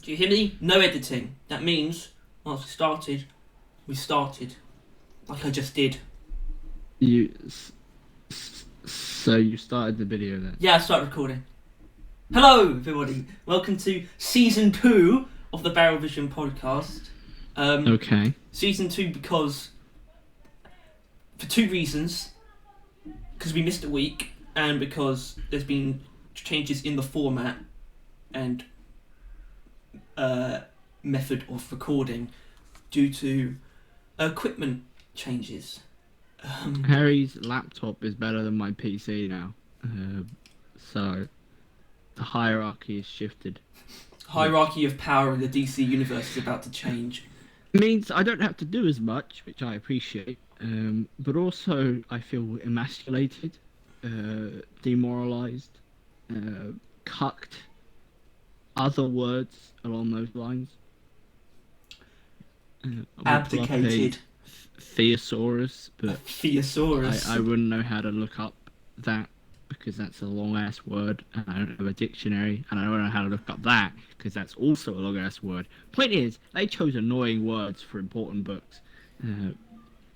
Do you hear me? No editing. That means once we started. Like I just did. So you started the video then? Yeah, I started recording. Hello, everybody. Welcome to Season 2 of the Barrel Vision podcast. Okay. Season 2 because... For two reasons. Because we missed a week, and because there's been changes in the format and method of recording due to equipment changes. Harry's laptop is better than my PC now, so the hierarchy has shifted. Hierarchy of power in the DC universe is about to change. It means I don't have to do as much, which I appreciate, but also I feel emasculated, demoralised, cucked, other words along those lines. Abdicated. Thesaurus, but Thesaurus. I wouldn't know how to look up that because that's a long ass word, and I don't have a dictionary, and I don't know how to look up that because that's also a long ass word. Point is, they chose annoying words for important books.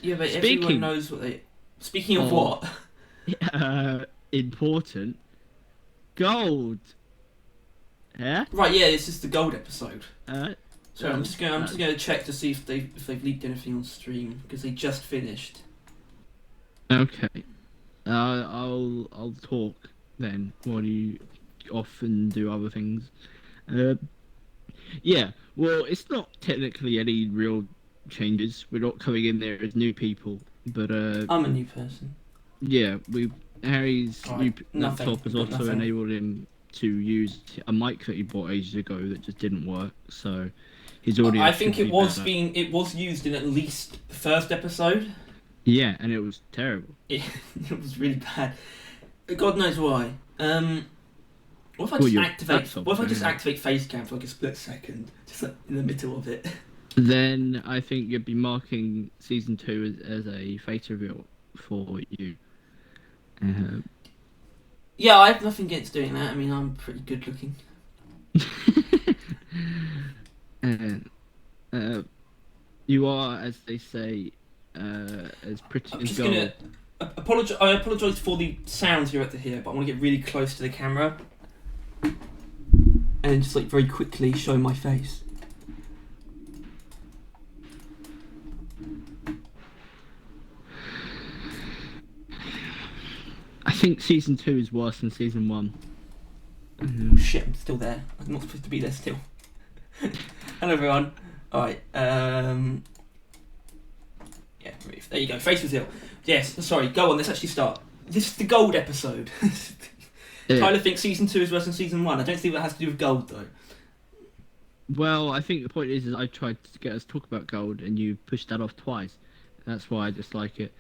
Yeah, but everyone knows what they. Speaking of what? Important. Gold. Yeah. Right. Yeah, this is the gold episode. So I'm just Uh, gonna check to see if they've leaked anything on stream because they just finished. Okay. I'll talk then while you often do other things. Yeah. Well, it's not technically any real changes. We're not coming in there as new people, but I'm a new person. Yeah, Harry's new nothing. laptop has also enabled him to use a mic that he bought ages ago that just didn't work. So his audio. I think it was used in at least the first episode. Yeah, and it was terrible. It was really bad. God knows why. What if I just activate Facecam for like a split second, just like in the middle of it? Then I think you'd be marking season 2 as a face reveal for you. Yeah, I have nothing against doing that. I mean, I'm pretty good looking. You are, as they say, as pretty as gold. I apologise for the sounds you're about to hear, but I want to get really close to the camera and just like very quickly show my face. I think season 2 is worse than season 1. Shit, I'm still there. I'm not supposed to be there still. Hello everyone. Alright, yeah, there you go, face reveal. Yes, sorry, go on, let's actually start. This is the gold episode. Yeah. Tyler thinks season 2 is worse than season 1. I don't think that has to do with gold though. Well, I think the point is I tried to get us to talk about gold and you pushed that off twice. That's why I dislike it.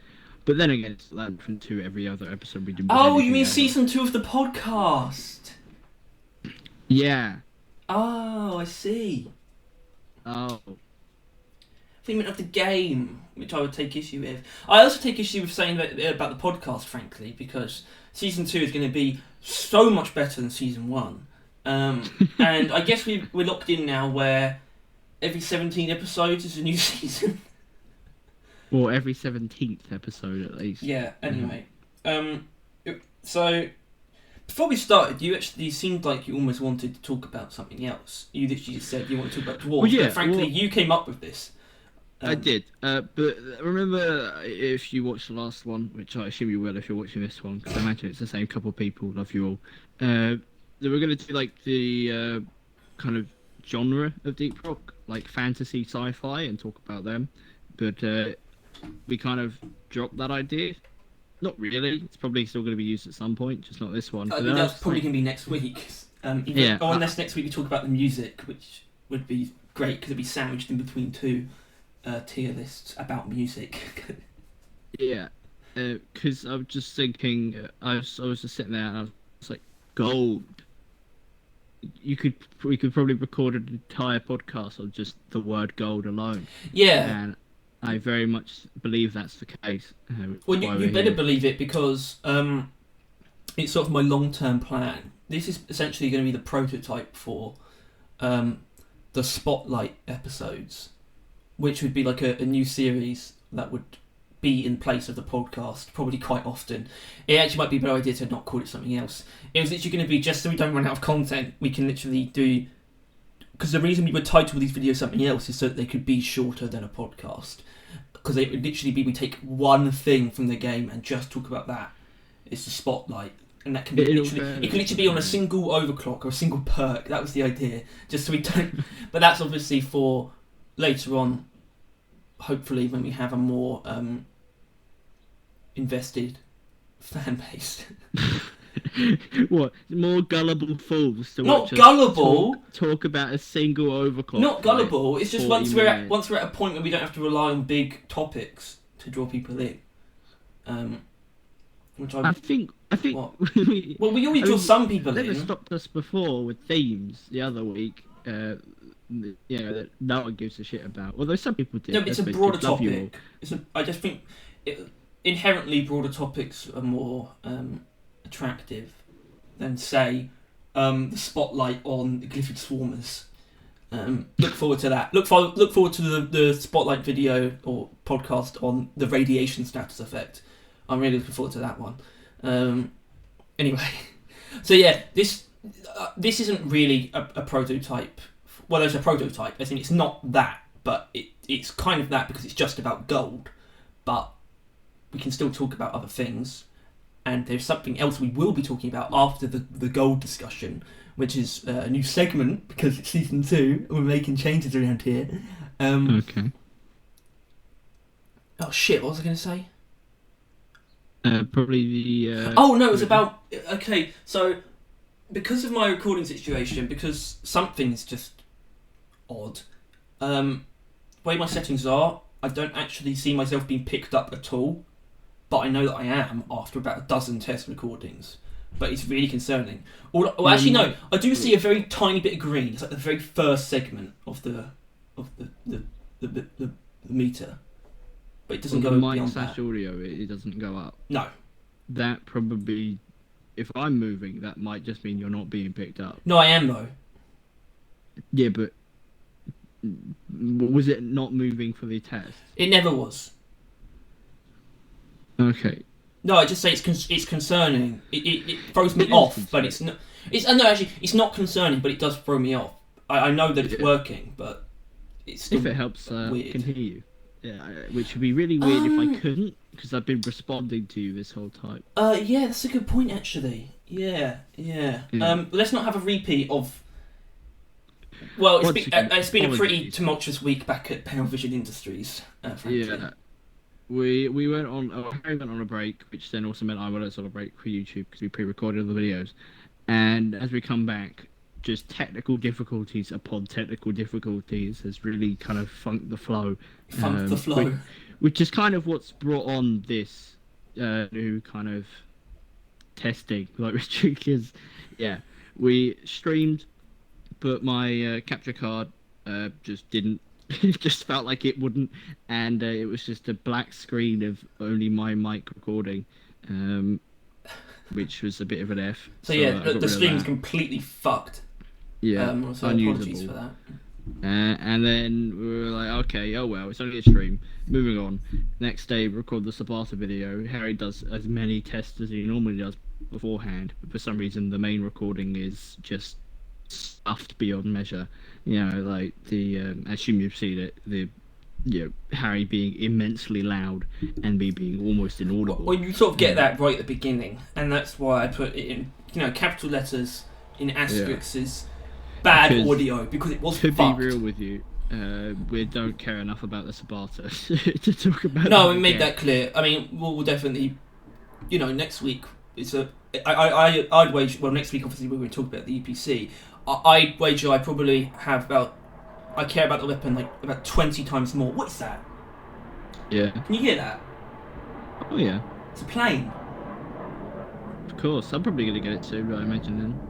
But then again, it's different to every other episode we do. Oh, you mean season 2 of the podcast? Yeah. Oh, I see. Oh. I think you meant of the game, which I would take issue with. I also take issue with saying that about the podcast, frankly, because season 2 is going to be so much better than season 1. And I guess we're locked in now where every 17 episodes is a new season. Well, every 17th episode at least. Yeah, anyway. So, before we started, you actually seemed like you almost wanted to talk about something else. You literally just said you want to talk about dwarves, well, yeah, but frankly, you came up with this. I did, but remember if you watched the last one, which I assume you will if you're watching this one, because I imagine it's the same couple of people, love you all. They were going to do like the kind of genre of deep rock, like fantasy, sci-fi, and talk about them, but we kind of dropped that idea. Not really. It's probably still going to be used at some point, just not this one. That's probably going to be next week. Unless next week we talk about the music, which would be great because it'd be sandwiched in between two tier lists about music. Yeah, because I was just thinking, I was just sitting there and I was like, gold. We could probably record an entire podcast on just the word gold alone. Yeah. And I very much believe that's the case. Well, you better believe it because it's sort of my long-term plan. This is essentially going to be the prototype for the Spotlight episodes, which would be like a new series that would be in place of the podcast probably quite often. It actually might be a better idea to not call it something else. It was literally going to be just so we don't run out of content, we can literally do... Because the reason we would title these videos something else is so that they could be shorter than a podcast. Because it would literally be we take one thing from the game and just talk about that. It's the Spotlight. And that can be literally... It can literally be on a single overclock or a single perk. That was the idea. Just so we don't... But that's obviously for later on, hopefully, when we have a more invested fan base. What? More gullible fools to not gullible. Talk about a single overclock. Not gullible. It's just once we're at a point where we don't have to rely on big topics to draw people in. Which I think. What? we always draw some people in. Never stopped us before with themes the other week. That no one gives a shit about. Although some people did. No, but it's a broader topic. I just think inherently broader topics are more attractive than, say, the Spotlight on the Glyphid Swarmers. Look forward to that. Look forward to the Spotlight video or podcast on the radiation status effect. I'm really looking forward to that one. Anyway, so yeah, this isn't really a prototype. Well, there's a prototype. I think it's not that, but it's kind of that because it's just about gold. But we can still talk about other things. And there's something else we will be talking about after the gold discussion, which is a new segment because it's season 2 and we're making changes around here. Okay. Oh shit! What was I going to say? Probably the. Oh no! It was about. Okay, so because of my recording situation, because something's just odd. The way my settings are, I don't actually see myself being picked up at all. But I know that I am after about a dozen test recordings. But it's really concerning. Actually, no. I do see a very tiny bit of green. It's like the very first segment of the meter. But it doesn't go beyond that. Audio, it doesn't go up. No. That probably, if I'm moving, that might just mean you're not being picked up. No, I am though. Yeah, but was it not moving for the test? It never was. Okay. No, I just say it's concerning. It throws me off, but it's not. It's not concerning, but it does throw me off. I know that it's working, but it's still if it helps, weird. Continue. Yeah, which would be really weird if I couldn't, because I've been responding to you this whole time. Yeah, that's a good point actually. Yeah. Let's not have a repeat of. Well, it's been a pretty tumultuous week back at Panel Vision Industries. Frankly. Yeah. We went on. Harry went on a break, which then also meant I went on a break for YouTube because we pre-recorded all the videos. And as we come back, just technical difficulties upon technical difficulties has really kind of funked the flow. Which is kind of what's brought on this new kind of testing, like restrictions. Yeah, we streamed, but my capture card just didn't. It just felt like it wouldn't, and it was just a black screen of only my mic recording, which was a bit of an F. So yeah, the stream's completely fucked. Yeah, so apologies for that. And then we were like, okay, oh well, it's only a stream. Moving on. Next day, record the Sabata video. Harry does as many tests as he normally does beforehand, but for some reason the main recording is just stuffed beyond measure. You know, like the I assume you've seen it, Harry being immensely loud and me being almost inaudible. Well, you sort of get that right at the beginning, and that's why I put it in, capital letters in asterisks is bad audio because it was fucked. To be real with you, we don't care enough about the Sabata to talk about. No, we made that clear. I mean, we'll definitely, next week it's I'd wager. Well, next week obviously we're going to talk about the EPC. I'd wager I probably have I care about the weapon like about 20 times more. What is that? Yeah. Can you hear that? Oh yeah. It's a plane. Of course, I'm probably going to get it soon, I imagine then.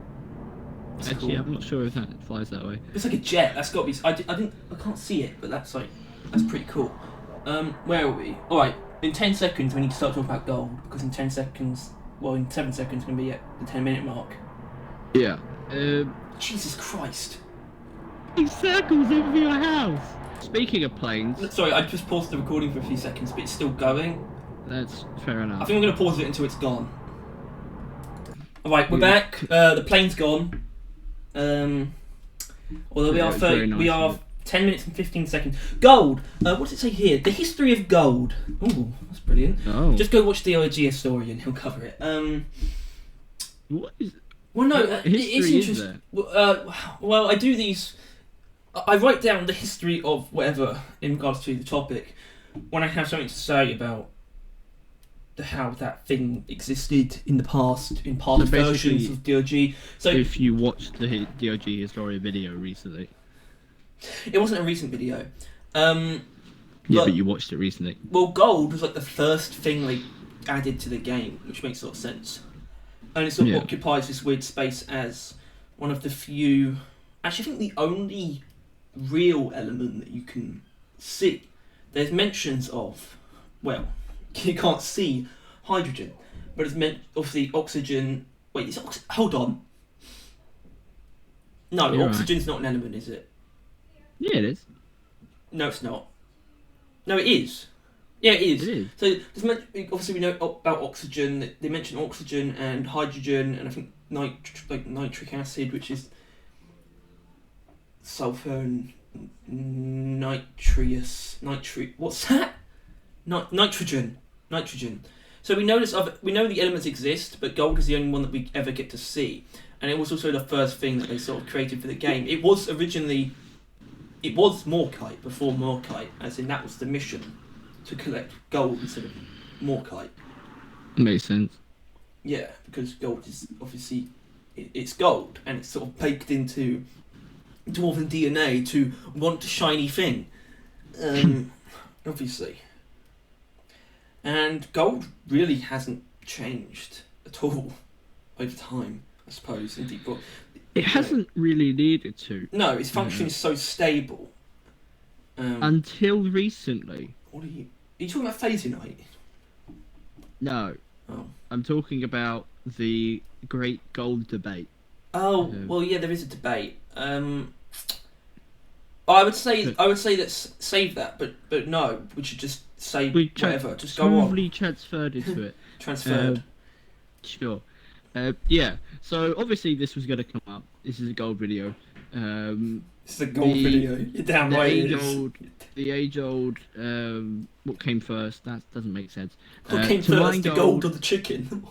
That's Actually, cool. I'm not sure if that flies that way. It's like a jet. That's got to be. I can't see it, but that's pretty cool. Where are we? All right. In 10 seconds, we need to start talking about gold because in 10 seconds, in 7 seconds, we're going to be at the 10-minute mark. Yeah. Jesus Christ. circles over your house. Speaking of planes, Sorry, I just paused the recording for a few seconds, but it's still going. that's fair I enough. think I'm going to pause it until it's gone. Alright, we're back. The plane's gone. Although we Yeah, are it's very 30, nice, we are isn't 10 minutes and 15 seconds. Gold! What does it say here? The history of gold. Ooh, that's brilliant. Oh. Just go watch the OG historian, he'll cover it. What is? Well, no, What it's history is interesting. Well, I do these. I write down the history of whatever in regards to the topic when I have something to say about how that thing existed in the past, in past So versions basically, of DOG. So if you watched the DOG historian video recently, it wasn't a recent video. yeah, but you watched it recently. Well, gold was like the first thing they added to the game, which makes a lot of sense. And it sort of occupies this weird space as one of the few, actually I think the only real element that you can see. There's mentions of, well, you can't see hydrogen, but it's meant obviously oxygen. Wait, is hold on. No, You're oxygen's not an element, is it? Yeah, it is. No, it's not. No, it is. Yeah, it is. It is. So obviously we know about oxygen. They mention oxygen and hydrogen, and I think nitric acid, which is sulfur and what's that? Nitrogen. So we know we know the elements exist, but gold is the only one that we ever get to see, and it was also the first thing that they sort of created for the game. It was Morkite before Morkite, as in that was the mission, to collect gold instead of Morkite. Makes sense. Yeah, because gold is obviously it's gold, and it's sort of baked into dwarven DNA to want a shiny thing. Obviously. And gold really hasn't changed at all over time, I suppose, in Deep Rock. It hasn't really needed to. No, its function is so stable. Until recently. What are you talking about Phasonite? No. Oh. I'm talking about the Great Gold Debate. Oh, well, yeah, there is a debate. I would say that save that, but no, we should just say whatever. Just go on. Smoothly transferred into it. Transferred. Sure. Yeah. So obviously this was going to come up. This is a gold video. This is a gold video. You're damn right. The age-old. What came first? That doesn't make sense. What came first, the gold or the chicken?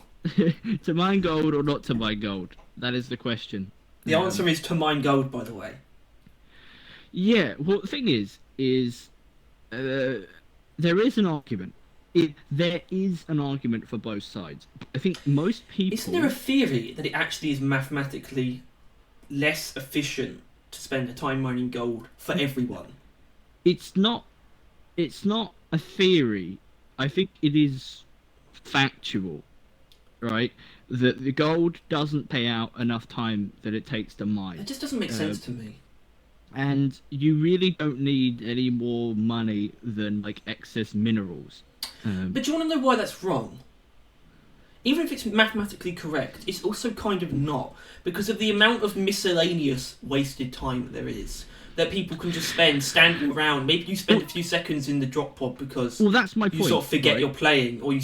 To mine gold or not to mine gold? That is the question. The answer is to mine gold, by the way. Yeah. Well, the thing is there is an argument. There is an argument for both sides. I think most people. Isn't there a theory that it actually is mathematically less efficient to spend the time mining gold for everyone? It's not a theory. I think it is factual, right? That the gold doesn't pay out enough time that it takes to mine. It just doesn't make sense to me. And you really don't need any more money than like excess minerals. But do you want to know why that's wrong? Even if it's mathematically correct, it's also kind of not, because of the amount of miscellaneous wasted time that there is. That people can just spend standing around. Maybe you spend a few seconds in the drop pod because that's my point, you sort of forget right? you're playing, or you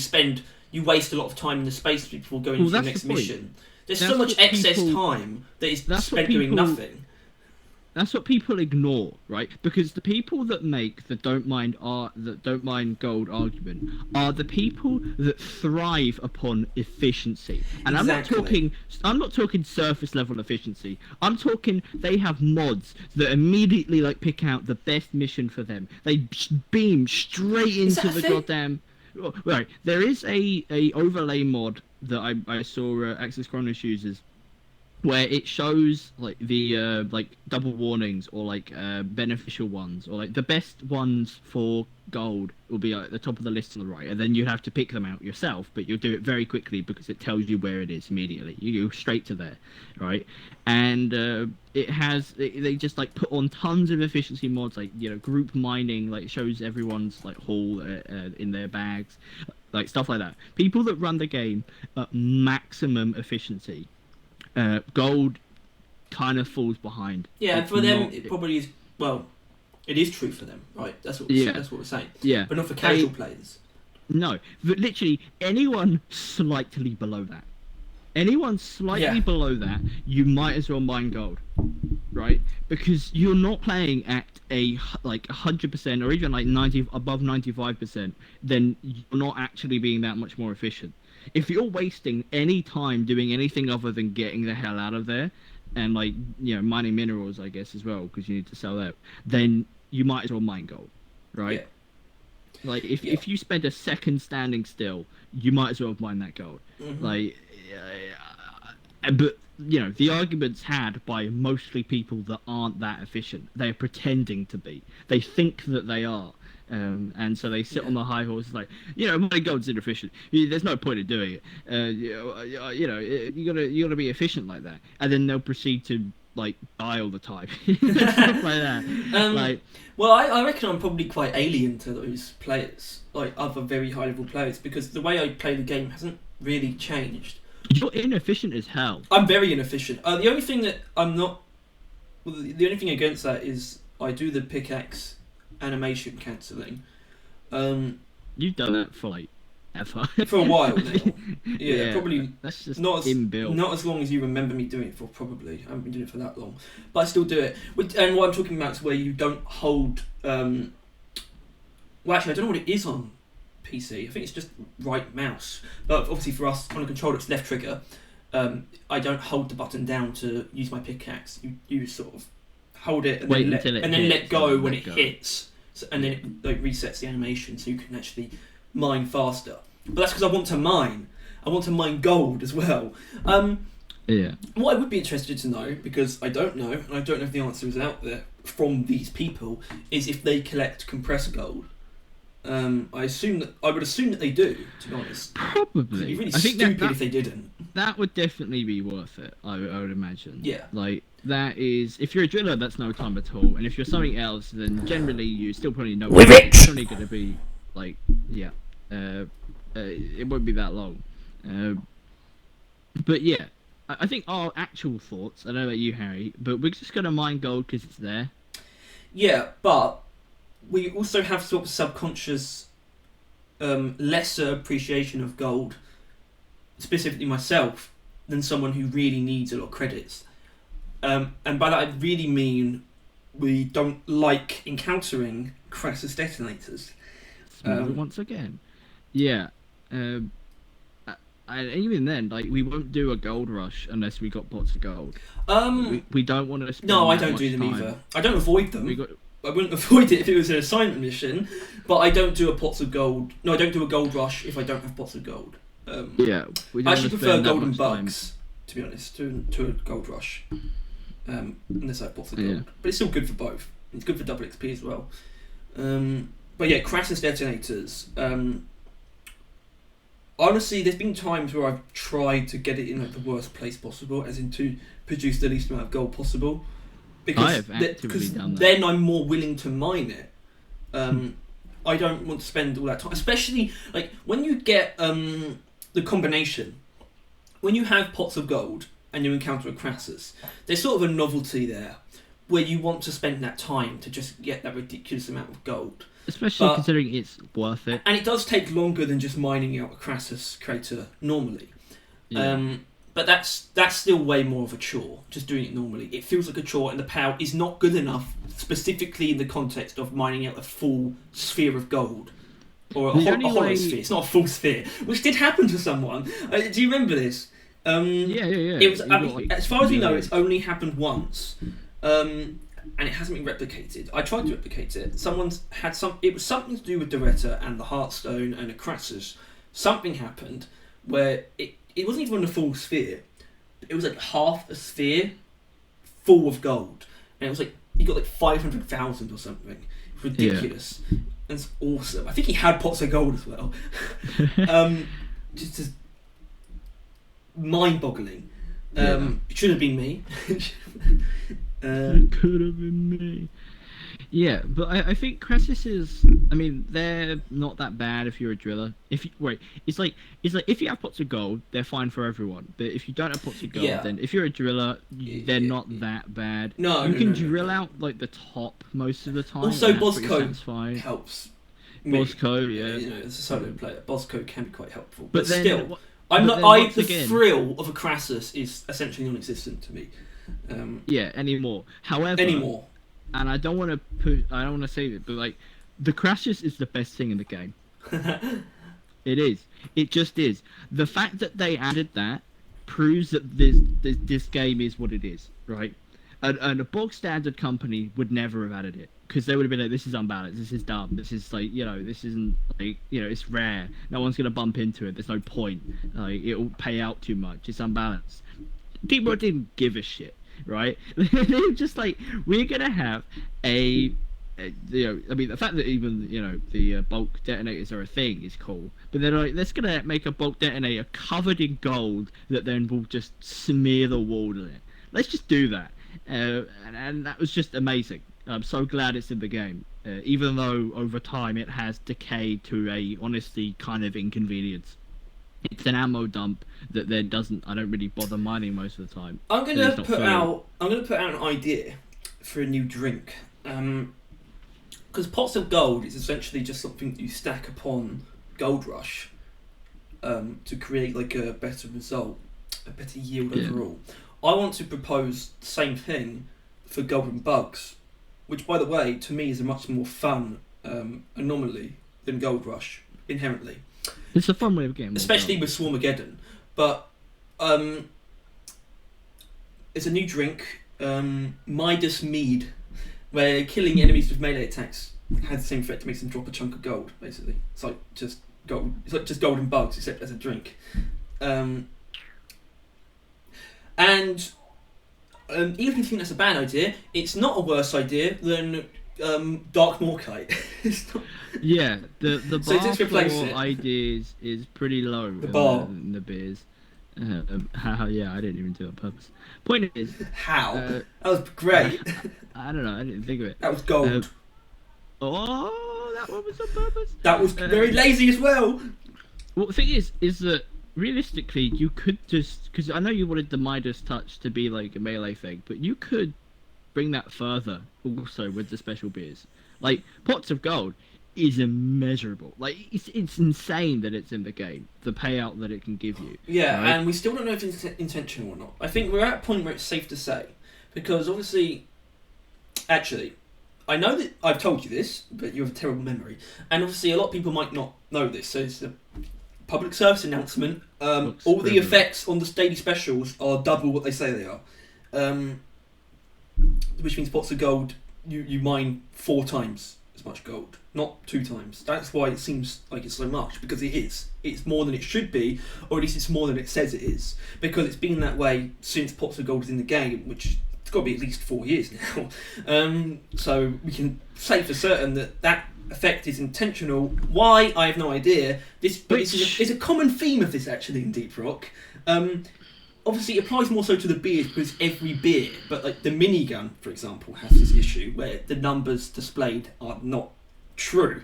waste a lot of time in the space before going to the next mission. There's so much excess time that is spent doing nothing. That's what people ignore, right? Because the people that make the don't mind gold argument are the people that thrive upon efficiency. And exactly. I'm not talking surface level efficiency. I'm talking they have mods that immediately like pick out the best mission for them. They beam straight into the goddamn. Right, there is a overlay mod that I saw Access Chronos uses, where it shows like the like double warnings or like beneficial ones, or like the best ones for gold will be at the top of the list on the right, and then you have to pick them out yourself, but you'll do it very quickly because it tells you where it is immediately. You go straight to there, right? And they just like put on tons of efficiency mods, like, you know, group mining, like shows everyone's like haul in their bags, like stuff like that. People that run the game at maximum efficiency. Gold kind of falls behind. Yeah, It's for them, not- it probably is. Well, it is true for them, right? That's what we're saying. Yeah, But not for casual players. no, but literally anyone slightly below that. Anyone slightly below that, you might as well mine gold, right? Because you're not playing at a like 100% or even like 90 above 95%. Then you're not actually being that much more efficient. If you're wasting any time doing anything other than getting the hell out of there, and like mining minerals, I guess as well, because you need to sell that, then you might as well mine gold, right? Yeah. Like if you spend a second standing still, you might as well mine that gold. Mm-hmm. Like, but the argument's had by mostly people that aren't that efficient. They're pretending to be. They think that they are. And so they sit on the high horse, like, my gold's inefficient. There's no point in doing it. You gotta be efficient like that, and then they'll proceed to like die all the time, stuff like that. Well, I reckon I'm probably quite alien to those players, like other very high level players, because the way I play the game hasn't really changed. You're inefficient as hell. I'm very inefficient. The only thing that I'm not, well, the only thing against that is I do the pickaxe animation cancelling. You've done that for like ever. For a while now. Yeah, probably that's just not as inbuilt. Not as long as you remember me doing it for. Probably I haven't been doing it for that long, but I still do it. And what I'm talking about is where you don't hold. Well, actually, I don't know what it is on PC. I think it's just right mouse. But obviously, for us on a controller, it's left trigger. I don't hold the button down to use my pickaxe. You sort of hold it and then let go when it hits, and then it like resets the animation so you can actually mine faster. But that's because I want to mine. I want to mine gold as well. What I would be interested to know, because I don't know, and I don't know if the answer is out there from these people, is if they collect compressed gold. I would assume that they do, to be honest. Probably. It'd be really I think stupid if they didn't. That would definitely be worth it, I would imagine. Yeah. Like, that is... If you're a driller, that's no time at all. And if you're something else, then generally you still probably know... It's only going to be, like, it won't be that long. But yeah, I think our actual thoughts, I don't know about you, Harry, but we're just going to mine gold because it's there. Yeah, but we also have sort of subconscious lesser appreciation of gold, specifically myself, than someone who really needs a lot of credits. And by that I really mean we don't like encountering Crassus detonators. Once again. Yeah. And even then, like, we won't do a gold rush unless we got pots of gold. We don't want to spend No, I don't do them either. I don't avoid them. I wouldn't avoid it if it was an assignment mission, but I don't do a pots of gold. No, I don't do a gold rush if I don't have pots of gold. We I actually prefer golden bugs, to be honest, to a gold rush. Unless I have pots of gold. Yeah. But it's still good for both. It's good for double XP as well. But yeah, Crassus detonators. Honestly, there's been times where I've tried to get it in like the worst place possible, as in to produce the least amount of gold possible. Because then I'm more willing to mine it. I don't want to spend all that time, especially like when you get the combination. When you have pots of gold and you encounter a Crassus, there's sort of a novelty there, where you want to spend that time to just get that ridiculous amount of gold. Especially considering it's worth it. And it does take longer than just mining out a Crassus crater normally. Yeah. But that's still way more of a chore, just doing it normally. It feels like a chore, and the power is not good enough, specifically in the context of mining out a full sphere of gold. Or a hollow sphere. It's not a full sphere, which did happen to someone. Do you remember this? Yeah. It was, as far as we know, it's only happened once. And it hasn't been replicated. I tried to replicate it. It was something to do with Doretta and the Heartstone and a Crassus. Something happened where it wasn't even a full sphere. It was like half a sphere full of gold. And it was like, he got like 500,000 or something. It's ridiculous. Yeah. And it's awesome. I think he had pots of gold as well. Just mind-boggling. It should have been me. It could have been me. Yeah, but I think Crassus is. I mean, they're not that bad if you're a driller. If you, wait, it's like if you have pots of gold, they're fine for everyone. But if you don't have pots of gold, Yeah. then if you're a driller, they're Yeah, not yeah. that bad. No, You no, can no, no, drill no. out like the top most of the time, Also, and that's pretty Bosco satisfying. helps me. Bosco, yeah. You know, as a solo player, Bosco can be quite helpful. But But then, still, wh- I'm but not. then I once the again, thrill of a Crassus is essentially non-existent to me yeah, anymore. However, anymore. and I don't want to put, I don't want to say it, but like, the Crassus is the best thing in the game. It is. It just is. The fact that they added that proves that this game is what it is, right? And a bog standard company would never have added it because they would have been like, this is unbalanced, this is dumb, this is like, this isn't like, it's rare. No one's gonna bump into it. There's no point. Like, it'll pay out too much. It's unbalanced. People didn't give a shit, right? They're just like, we're gonna have I mean, the fact that even the bulk detonators are a thing is cool. But they're like, let's gonna make a bulk detonator covered in gold that then will just smear the wall in it. Let's just do that, and that was just amazing. I'm so glad it's in the game, even though over time it has decayed to a honestly kind of inconvenience. It's an ammo dump that then doesn't. I don't really bother mining most of the time. I'm 'cause gonna it's not put full. out. I'm gonna put out an idea for a new drink. Because pots of gold is essentially just something you stack upon Gold Rush to create like a better result, a better yield Yeah. overall. I want to propose the same thing for golden bugs, which, by the way, to me is a much more fun anomaly than Gold Rush inherently, It's a fun way of getting. especially with Swarmageddon. But it's a new drink, Midas Mead, where killing enemies with melee attacks has the same effect, makes them drop a chunk of gold. Basically, it's like just gold. It's like just golden bugs, except as a drink. And even if you think that's a bad idea, it's not a worse idea than Dark Morkite. It's not. Yeah, the So bar just replace for it. ideas is pretty low in the beers. Yeah, I didn't even do it on purpose. Point is, How? uh, That was great. I don't know, I didn't think of it. That was gold. Oh, that one was on purpose. That was very lazy as well. Well, the thing is that realistically, you could just, because I know you wanted the Midas touch to be like a melee thing, but you could bring that further also with the special beers. Like, Pots of Gold is immeasurable. Like, it's insane that it's in the game, the payout that it can give you. Yeah, right? and we still don't know if it's intentional or not. I think we're at a point where it's safe to say, because obviously, actually, I know that I've told you this, but you have a terrible memory, and obviously a lot of people might not know this, so it's a public service announcement. All the effects on the daily specials are double what they say they are, which means Pots of Gold, you mine 4 times as much gold, not 2 times. That's why it seems like it's so much, because it is. It's more than it should be, or at least it's more than it says it is, because it's been that way since Pots of Gold is in the game, which it's got to be at least 4 years now. So we can say for certain that effect is intentional. Why? I have no idea. This is a common theme of this actually in Deep Rock. Obviously, it applies more so to the beers because every beer, but like the minigun, for example, has this issue where the numbers displayed are not true.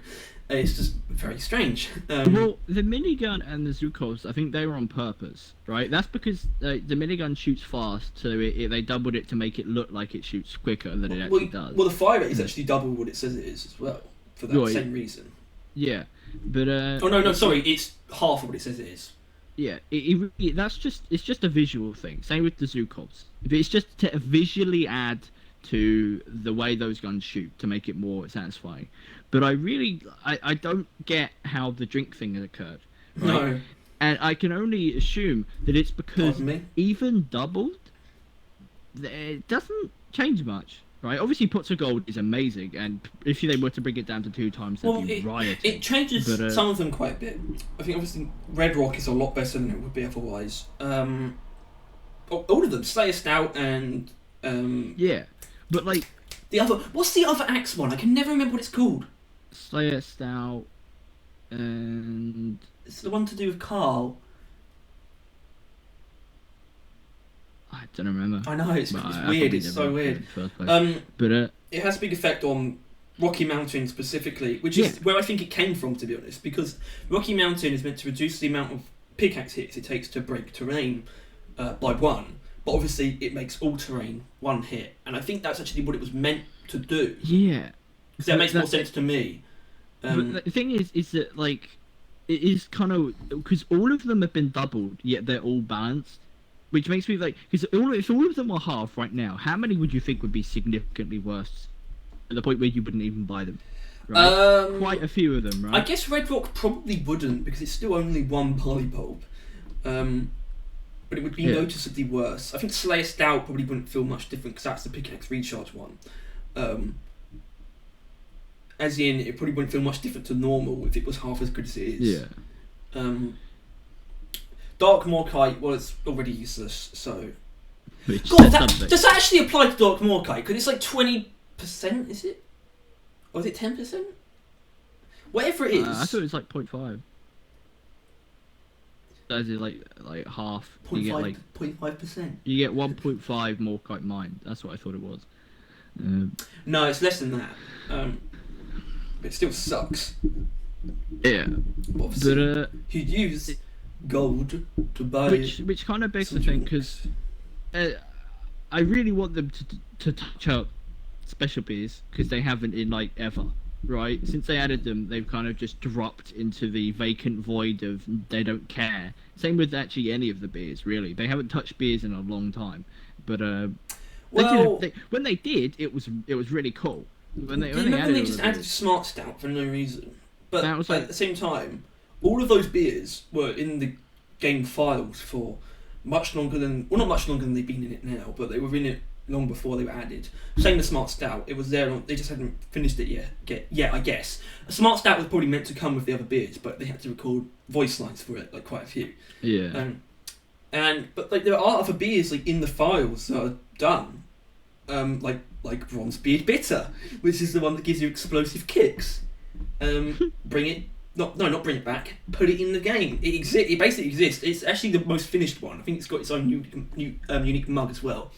It's just very strange. Well, the minigun and the Zukos, I think they were on purpose, right? That's because the minigun shoots fast, so they doubled it to make it look like it shoots quicker than it actually does. Well, the fire rate is actually double what it says it is as well, for that same reason. Yeah, but oh no, sorry, it's half of what it says it is. Yeah, it's just a visual thing. Same with the Zukos. It's just to visually add to the way those guns shoot to make it more satisfying. But I don't get how the drink thing has occurred. Right? No. And I can only assume that it's because Pardon me? even doubled, it doesn't change much. Right? Obviously, Pots of Gold is amazing, and if they were to bring it down to 2 times, that'd be rioting. It changes But, some of them quite a bit. I think obviously Red Rock is a lot better than it would be otherwise. All of them, Slayer Stout and yeah, but like the other. What's the other axe one? I can never remember what it's called. Slayer Stout and It's the one to do with Carl. I don't remember. I know it's But I weird. probably It's never so weird. in the first place. But it has a big effect on Rocky Mountain specifically, which is where I think it came from, to be honest, because Rocky Mountain is meant to reduce the amount of pickaxe hits it takes to break terrain by one, but obviously it makes all terrain one hit, and I think that's actually what it was meant to do. Yeah. Because that makes more sense to me. But the thing is that, like, it is kind of... Because all of them have been doubled, yet they're all balanced. Which makes me like... Because if all of them were half right now, how many would you think would be significantly worse? At the point where you wouldn't even buy them. Right? Quite a few of them, right? I guess Red Rock probably wouldn't, because it's still only one poly bulb. But it would be noticeably worse. I think Slayer Stout probably wouldn't feel much different, because that's the pickaxe recharge one. As in, it probably wouldn't feel much different to normal if it was half as good as it is. Yeah. Dark Morkite, well, it's already useless, so... Which God, does that actually apply to Dark Morkite? Because it's like 20%, is it? Or is it 10%? Whatever it is. I thought it was like 0.5. That is like half. 0.5%. You get like 0.5%. You get 1.5 Morkite mined. That's what I thought it was. No, it's less than that. But it still sucks. Yeah. But obviously, you'd use gold to buy... Which kind of begs the thing, because I really want them to touch up special beers, because they haven't in like ever, right? Since they added them, they've kind of just dropped into the vacant void of they don't care. Same with actually any of the beers, really. They haven't touched beers in a long time, but when they did, it was really cool. When they just added Smart Stout for no reason, but that was like, at the same time, all of those beers were in the game files for much longer than... Well, not much longer than they've been in it now, but they were in it long before they were added. Same with Smart Stout. It was there, they just hadn't finished it yet. Yeah, I guess. A Smart Stout was probably meant to come with the other beers, but they had to record voice lines for it, like quite a few. Yeah. But like there are other beers like in the files that are done. Like Bronze Beard Bitter, which is the one that gives you explosive kicks. Bring it... not bring it back. Put it in the game. It basically exists. It's actually the most finished one. I think it's got its own unique mug as well.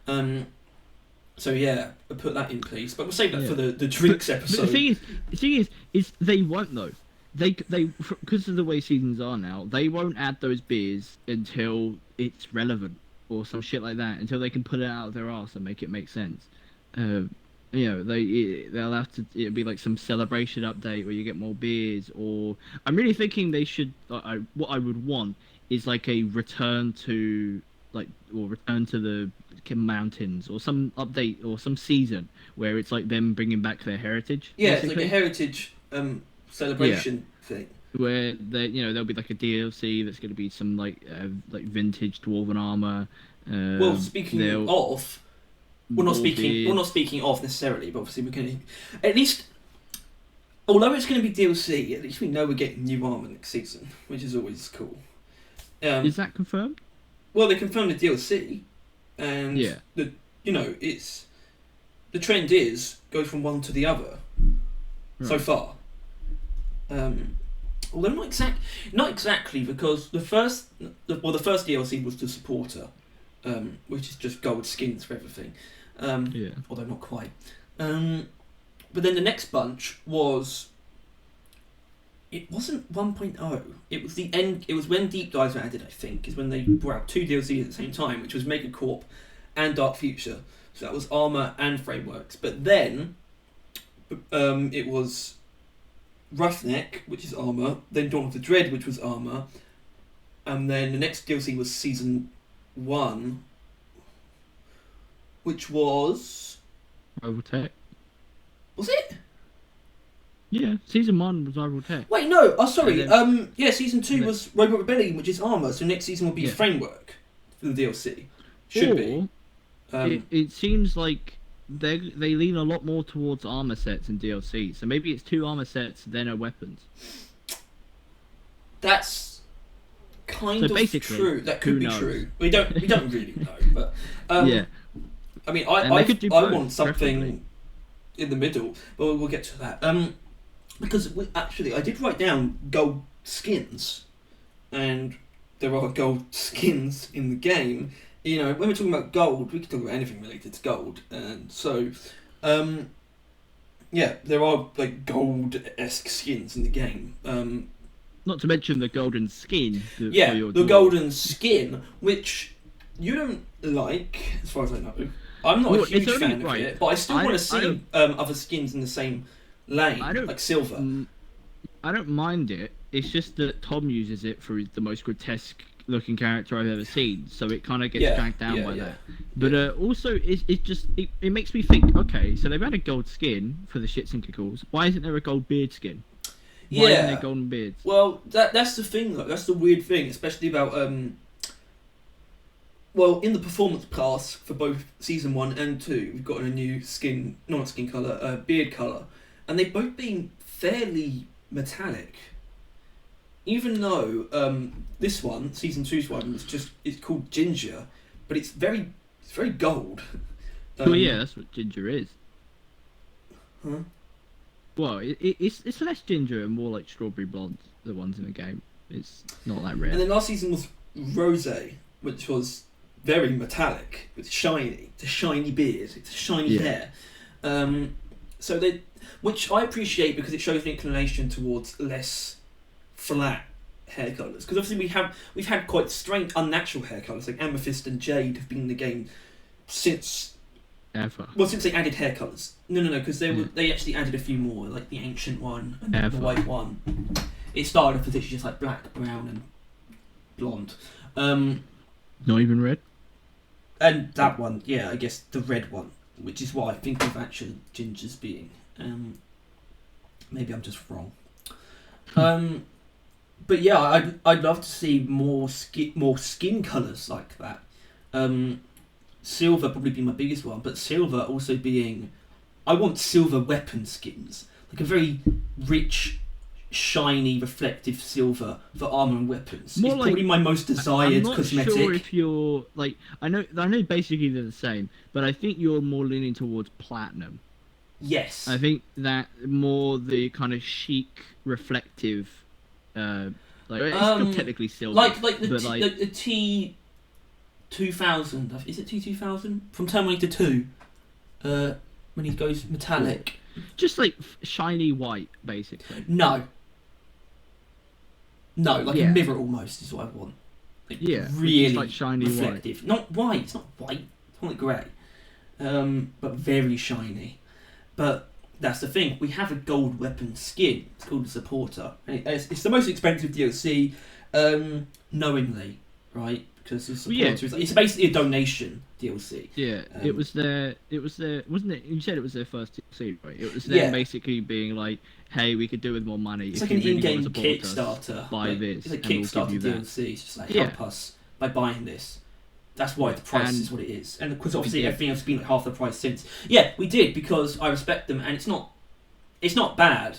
So yeah, I'll put that in, please. But we'll save that for the drinks episode. But the thing is they won't though. They because of the way seasons are now, they won't add those beers until it's relevant or some shit like that. Until they can put it out of their arse and make it make sense. They'll have to. It'll be like some celebration update where you get more beers. Or I'm really thinking they should. What I would want is like a return to the mountains, or some update or some season where it's like them bringing back their heritage. Yeah, basically. It's like a heritage celebration thing. Where there'll be like a DLC that's going to be some like vintage dwarven armor. Well, speaking of. We're not speaking of necessarily, but obviously we're going to... At least, although it's going to be DLC, at least we know we're getting new armour next season, which is always cool. Is that confirmed? Well, they confirmed the DLC, and it's... The trend is, go from one to the other, so far. Although not exactly, because the first DLC was the supporter, which is just gold skins for everything. Although not quite. But then the next bunch was... It wasn't 1.0. It was the end. It was when Deep Dives were added, I think, is when they brought out 2 DLCs at the same time, which was Megacorp and Dark Future. So that was Armour and Frameworks. But then it was Roughneck, which is Armour, then Dawn of the Dread, which was Armour, and then the next DLC was Season 1, which was... Rival Tech. Was it? Yeah, Season 1 was Rival Tech. Wait, no, sorry. Season 2 was Robot Rebellion, which is Armour, so next season will be Framework for the DLC. Should be. It seems like they lean a lot more towards armour sets and DLC, so maybe it's 2 armour sets, then a weapons. That's kind of true. That could be true. We don't really know, but I mean, I want something preferably in the middle, but we'll get to that. Because I did write down gold skins, and there are gold skins in the game. You know, when we're talking about gold, we can talk about anything related to gold, and so Yeah, there are like gold-esque skins in the game. Not to mention the golden skin for Yeah, your the dwarf. golden skin, which you don't like, as far as I know. I'm not a Well, it's huge only fan of right. it, but I still I want to don't. I see don't. other skins in the same I lane, don't. like silver. I don't mind it. It's just that Tom uses it for the most grotesque looking character I've ever seen, so it kind of gets Yeah, dragged down yeah, by yeah. that. But also, it makes me think. Okay, so they've had a gold skin for the shits and giggles. Why isn't there a gold beard skin? Why isn't there Yeah. golden beards? Well, that's the thing. Though. That's the weird thing, especially about well, in the performance class for both season 1 and 2, we've got a new skin, not skin color, beard color, and they've both been fairly metallic. Even though this one, season two's one, it's called ginger, but it's very gold. Well, yeah, that's what ginger is. Huh? Well, it's less ginger and more like strawberry blonde. The ones in the game, it's not that rare. And then last season was rosé, which was very metallic. It's shiny. It's a shiny beard. It's a shiny hair. So which I appreciate because it shows an inclination towards less flat hair colours. Because obviously we've had quite strange, unnatural hair colours. Like amethyst and jade have been in the game since Ever. Well, since they added hair colours. No, because they actually added a few more, like the ancient one and the white one. It started off with literally just like black, brown, and blonde. Not even red. And that one, yeah, I guess the red one, which is what I think of actual gingers being. Maybe I'm just wrong. But yeah, I'd love to see more skin colours like that. Silver probably be my biggest one, but silver also being, I want silver weapon skins, like a very rich, shiny, reflective silver for armor and weapons. More it's like, probably my most desired I'm not cosmetic. sure if you're like I know basically they're the same, but I think you're more leaning towards platinum. Yes. I think that more the kind of chic, reflective, like it's still technically silver, like the T 2000. Is it T2000 from Terminator 2? When he goes metallic. Just like shiny white, basically. No, like a mirror almost is what I want. Like really like shiny reflective. white. Not white. It's not white. It's not like grey. But very shiny. But that's the thing. We have a gold weapon skin. It's called a supporter. And it's the most expensive DLC, knowingly, right? Because the supporter is it's basically a donation DLC. Yeah, it was their, wasn't it? You said it was their first DLC, right? It was them basically being like, "Hey, we could do with more money. It's if like you an really in-game want to support Kickstarter. us, buy this, it's like and we'll Kickstarter give you DLC. that." It's just like help us by buying this. That's why the price is what it is, and because obviously everything else has been like half the price since. Yeah, we did because I respect them, and it's not bad.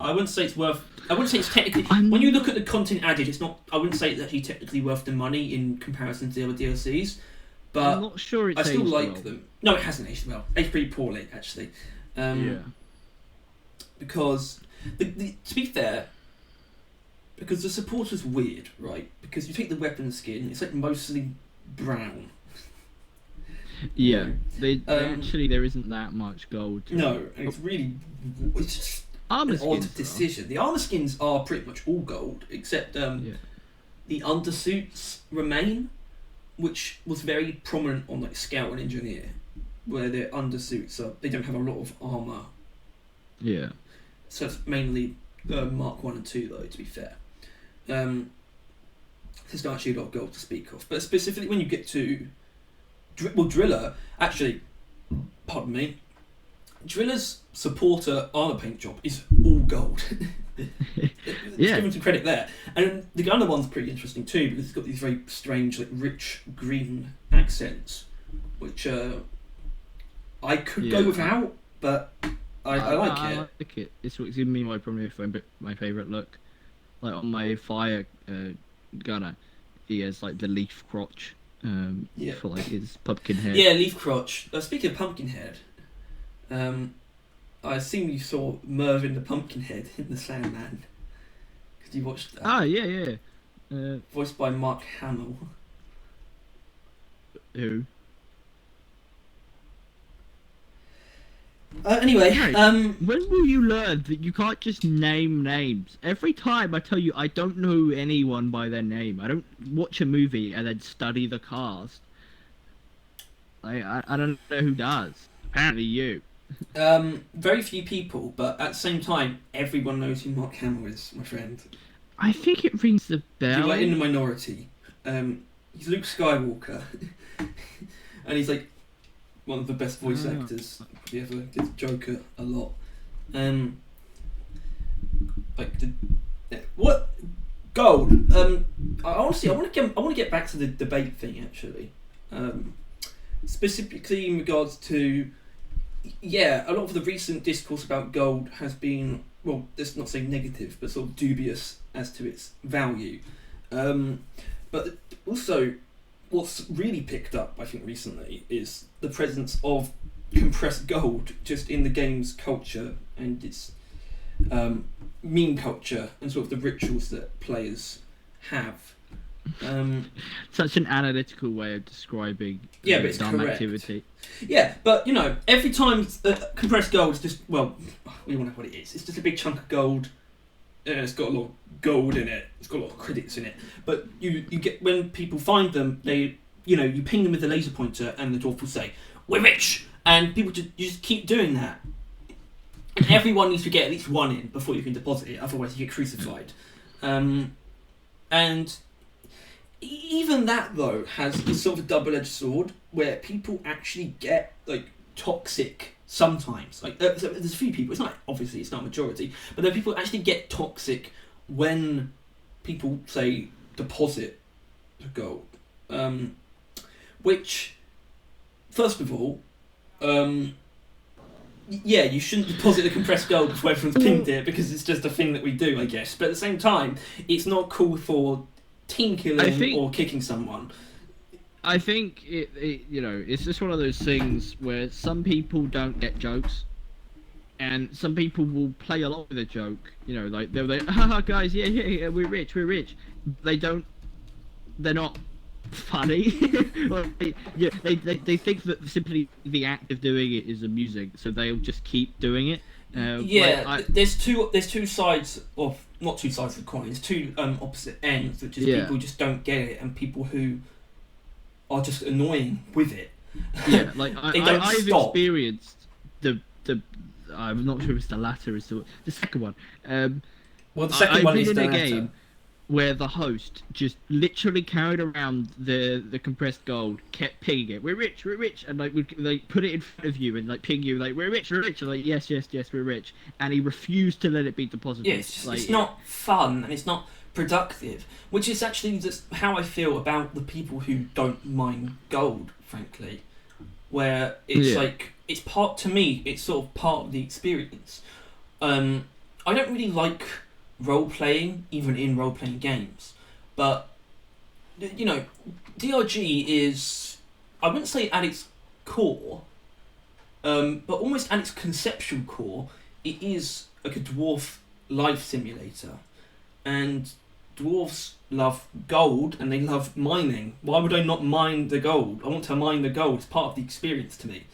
I wouldn't say it's technically. When you look at the content added, it's not. I wouldn't say it's actually technically worth the money in comparison to the other DLCs. But I'm not sure I still like them. No, it hasn't aged well. Aged pretty poorly, actually. Because to be fair, because the supporter's weird, right? Because you take the weapon skin, it's like mostly brown. Yeah, they actually there isn't that much gold. No, and it's just armor an odd skins decision. The armor skins are pretty much all gold, except the undersuits remain, which was very prominent on like Scout and Engineer, where their undersuits they don't have a lot of armor. Yeah. So it's mainly Mark 1 and 2 though, to be fair. There's not actually a lot of gold to speak of, but specifically when you get to Driller, actually, pardon me, Driller's supporter armor paint job is all gold. Let's give him some credit there. And the Gunner one's pretty interesting too because it's got these very strange, like rich green accents, which I could go without, but I like it. I like it. It's what's given me my favourite look. Like on my fire gunner, he has like the leaf crotch for like his pumpkin head. Yeah, leaf crotch. Speaking of pumpkin head, I assume you saw Mervyn the Pumpkinhead in the Sandman. Because you watched that. Ah, yeah. Voiced by Mark Hamill. Who? Anyway, Right. When will you learn that you can't just name names? Every time I tell you I don't know anyone by their name. I don't watch a movie and then study the cast. I don't know who does. Apparently you. very few people, but at the same time, everyone knows who Mark Hamill is, my friend. I think it rings the You're bell. like in the minority. He's Luke Skywalker, and he's like one of the best voice actors. Probably ever did Joker a lot. Like the what gold? Honestly, I want to get back to the debate thing actually. Specifically in regards to a lot of the recent discourse about gold has been, well, let's not say negative, but sort of dubious as to its value. But also, what's really picked up, I think, recently is the presence of compressed gold just in the game's culture and its meme culture and sort of the rituals that players have. Such an analytical way of describing But it's dumb correct. activity. Yeah, but every time compressed gold is just, well, we all know what it is. It's just a big chunk of gold. It's got a lot of gold in it. It's got a lot of credits in it. But you get, when people find them, they you ping them with the laser pointer, and the dwarf will say, "We're rich," and people you just keep doing that. And everyone needs to get at least one in before you can deposit it. Otherwise, you get crucified. And even that though has this sort of double-edged sword where people actually get like toxic sometimes. Like so there's a few people. It's not a majority, but there are people who actually get toxic when people say deposit the gold. Which, first of all, you shouldn't deposit the compressed gold before everyone's pinged it because it's just a thing that we do, I guess. But at the same time, it's not cool for team killing or kicking someone. I think it's just one of those things where some people don't get jokes, and some people will play along with a joke. Like they're like, "Haha, guys, yeah, we're rich." They're not funny. They think that simply the act of doing it is amusing, so they'll just keep doing it. There's two sides of, not two sides of the coin. There's two opposite ends, which is people who just don't get it and people who are just annoying with it. Yeah, like I've experienced the I'm not sure if it's the latter, is the second one. Well, the second one is the latter. Game where the host just literally carried around the compressed gold, kept pinging it. We're rich, and like would like put it in front of you and like ping you like we're rich, and like yes, we're rich, and he refused to let it be deposited. Yeah, it's not fun and it's not productive, which is actually just how I feel about the people who don't mine gold, frankly. Where it's like it's sort of part of the experience. I don't really like role-playing, even in role-playing games, but DRG is, I wouldn't say at its core, but almost at its conceptual core, it is like a dwarf life simulator, and dwarves love gold and they love mining. Why would I not mine the gold? I want to mine the gold. It's part of the experience to me.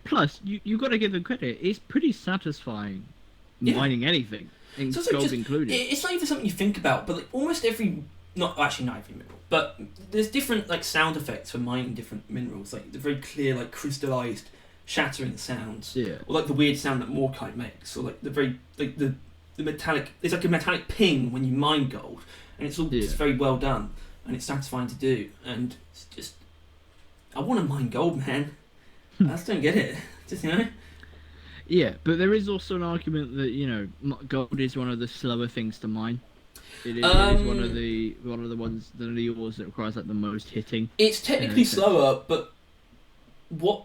Plus you got to give them credit. It's pretty satisfying mining anything. Gold included. It's not even something you think about, but like almost every, not every mineral, but there's different like sound effects for mining different minerals, like the very clear like crystallized shattering sounds, or like the weird sound that Morkite makes, or like the very like the metallic. It's like a metallic ping when you mine gold, and it's all just very well done, and it's satisfying to do, and it's just I want to mine gold, man. I just don't get it. Just Yeah, but there is also an argument that gold is one of the slower things to mine. It is one of the ones, the ores that requires like the most hitting. It's technically slower, but when